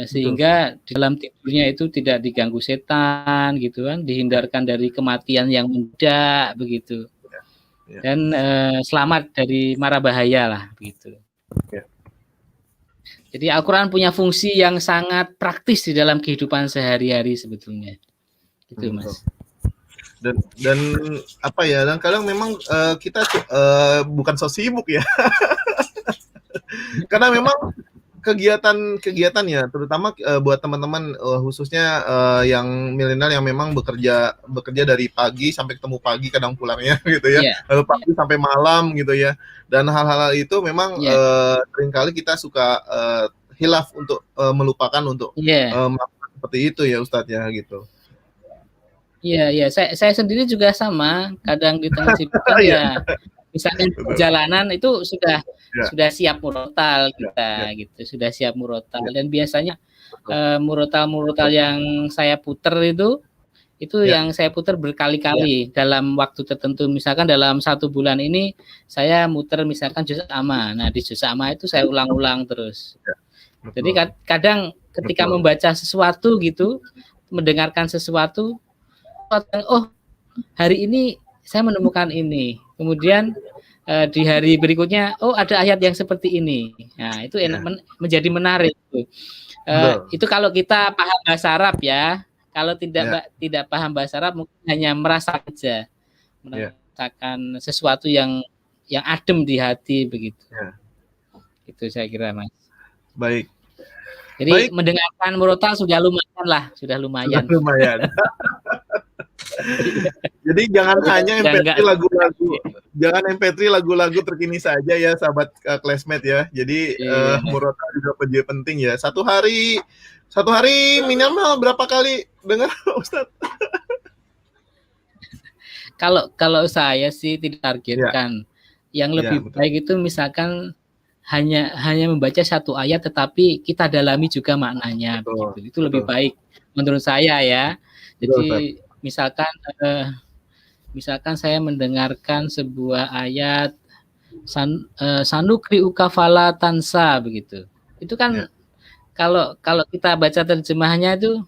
Speaker 2: sehingga di dalam tidurnya itu tidak diganggu setan gitu kan, dihindarkan dari kematian yang mendadak begitu, dan selamat dari mara bahaya lah begitu. Jadi Al-Quran punya fungsi yang sangat praktis di dalam kehidupan sehari-hari sebetulnya gitu Mas.
Speaker 1: Dan apa ya, dan kadang memang kita bukan so sibuk ya. Karena memang kegiatan ya, terutama buat teman-teman khususnya yang milenial yang memang bekerja dari pagi sampai ketemu pagi, kadang pulangnya gitu ya, lalu pagi sampai malam gitu ya, dan hal-hal itu memang seringkali kita suka hilaf untuk melupakan untuk melakukan seperti itu ya Ustadz ya gitu.
Speaker 2: Iya, saya sendiri juga sama, kadang di tengah sibukan ya, misalnya perjalanan itu sudah siap murotal kita gitu, sudah siap murotal, dan biasanya murotal yang saya puter itu yang saya puter berkali-kali dalam waktu tertentu. Misalkan dalam 1 bulan ini saya muter misalkan juz amma. Nah, di juz amma itu saya ulang-ulang terus. Jadi kadang ketika membaca sesuatu gitu, mendengarkan sesuatu, oh hari ini saya menemukan ini, kemudian di hari berikutnya, oh ada ayat yang seperti ini. Nah, itu enak, menjadi menarik. Itu kalau kita paham bahasa Arab ya. Kalau tidak paham bahasa Arab, mungkin hanya merasa saja, merasakan sesuatu yang adem di hati begitu. Itu saya kira, Mas.
Speaker 1: Baik.
Speaker 2: Jadi mendengarkan murotal sudah lumayan lah, sudah lumayan.
Speaker 1: Jadi jangan hanya MP3 lagu-lagu, jangan MP3 lagu-lagu terkini saja ya, sahabat classmate ya. Jadi murotal juga penting ya. Satu hari minimal berapa kali dengar Ustadz?
Speaker 2: Kalau saya sih tidak targetkan. Yang lebih baik itu misalkan hanya membaca satu ayat tetapi kita dalami juga maknanya begitu. Itu lebih baik menurut saya ya. Jadi misalkan saya mendengarkan sebuah ayat sanukri'uka fala tansa begitu. Itu kan kalau kita baca terjemahnya itu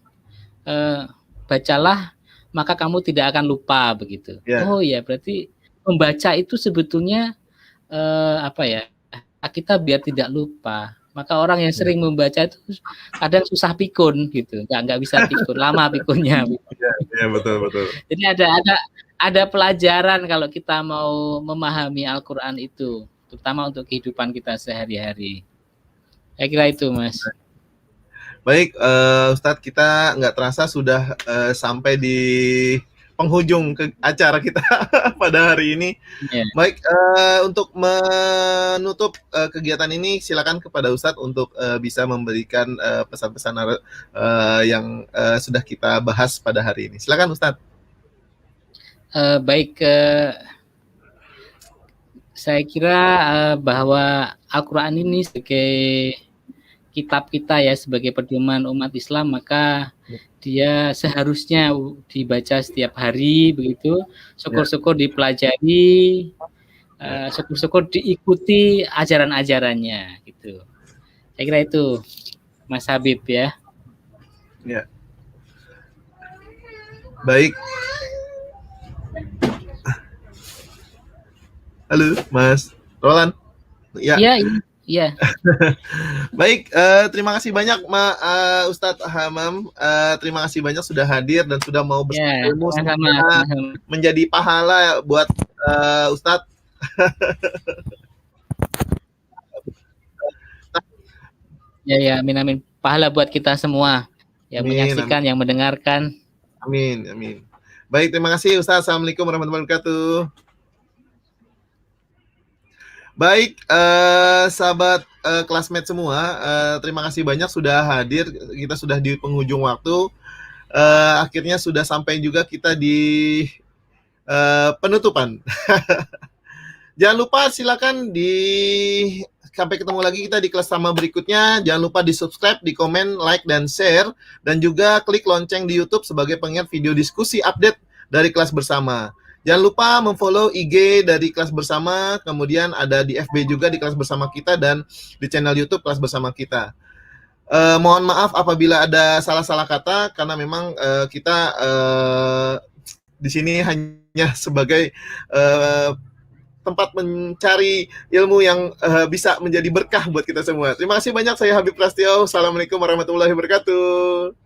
Speaker 2: bacalah maka kamu tidak akan lupa begitu. Oh ya, berarti membaca itu sebetulnya kita biar tidak lupa. Maka orang yang sering membaca itu kadang susah pikun gitu, nggak bisa pikun, lama pikunnya.
Speaker 1: Iya betul.
Speaker 2: Jadi ada pelajaran kalau kita mau memahami Al-Quran itu, terutama untuk kehidupan kita sehari-hari. Saya kira itu, Mas.
Speaker 1: Baik, Ustadz, kita nggak terasa sudah sampai di penghujung acara kita pada hari ini. Baik, untuk menutup kegiatan ini, silakan kepada Ustadz untuk bisa memberikan pesan-pesan yang sudah kita bahas pada hari ini. Silakan Ustadz.
Speaker 2: Baik, saya kira bahwa Al-Quran ini sebagai kitab kita ya, sebagai pedoman umat Islam, maka dia seharusnya dibaca setiap hari begitu. Syukur-syukur dipelajari, syukur-syukur diikuti ajaran-ajarannya gitu. Saya kira itu, Mas Habib ya.
Speaker 1: Ya. Baik. Halo, Mas Roland.
Speaker 2: Ya. Iya.
Speaker 1: Baik, terima kasih banyak Ustadz Hamam. Terima kasih banyak sudah hadir dan sudah mau berilmu, menjadi pahala buat Ustadz.
Speaker 2: Ya, amin. Pahala buat kita semua yang menyaksikan, yang mendengarkan.
Speaker 1: Amin. Baik, terima kasih Ustadz. Assalamualaikum warahmatullahi wabarakatuh. Baik, sahabat classmate semua, terima kasih banyak sudah hadir. Kita sudah di penghujung waktu. Akhirnya sudah sampai juga kita di penutupan. Jangan lupa silakan sampai ketemu lagi kita di kelas sama berikutnya. Jangan lupa di subscribe, di komen, like, dan share. Dan juga klik lonceng di YouTube sebagai pengingat video diskusi update dari kelas bersama. Jangan lupa memfollow IG dari kelas bersama, kemudian ada di FB juga di kelas bersama kita, dan di channel YouTube kelas bersama kita. Mohon maaf apabila ada salah-salah kata, karena memang kita di sini hanya sebagai tempat mencari ilmu yang bisa menjadi berkah buat kita semua. Terima kasih banyak, saya Habib Prasetyo. Assalamualaikum warahmatullahi wabarakatuh.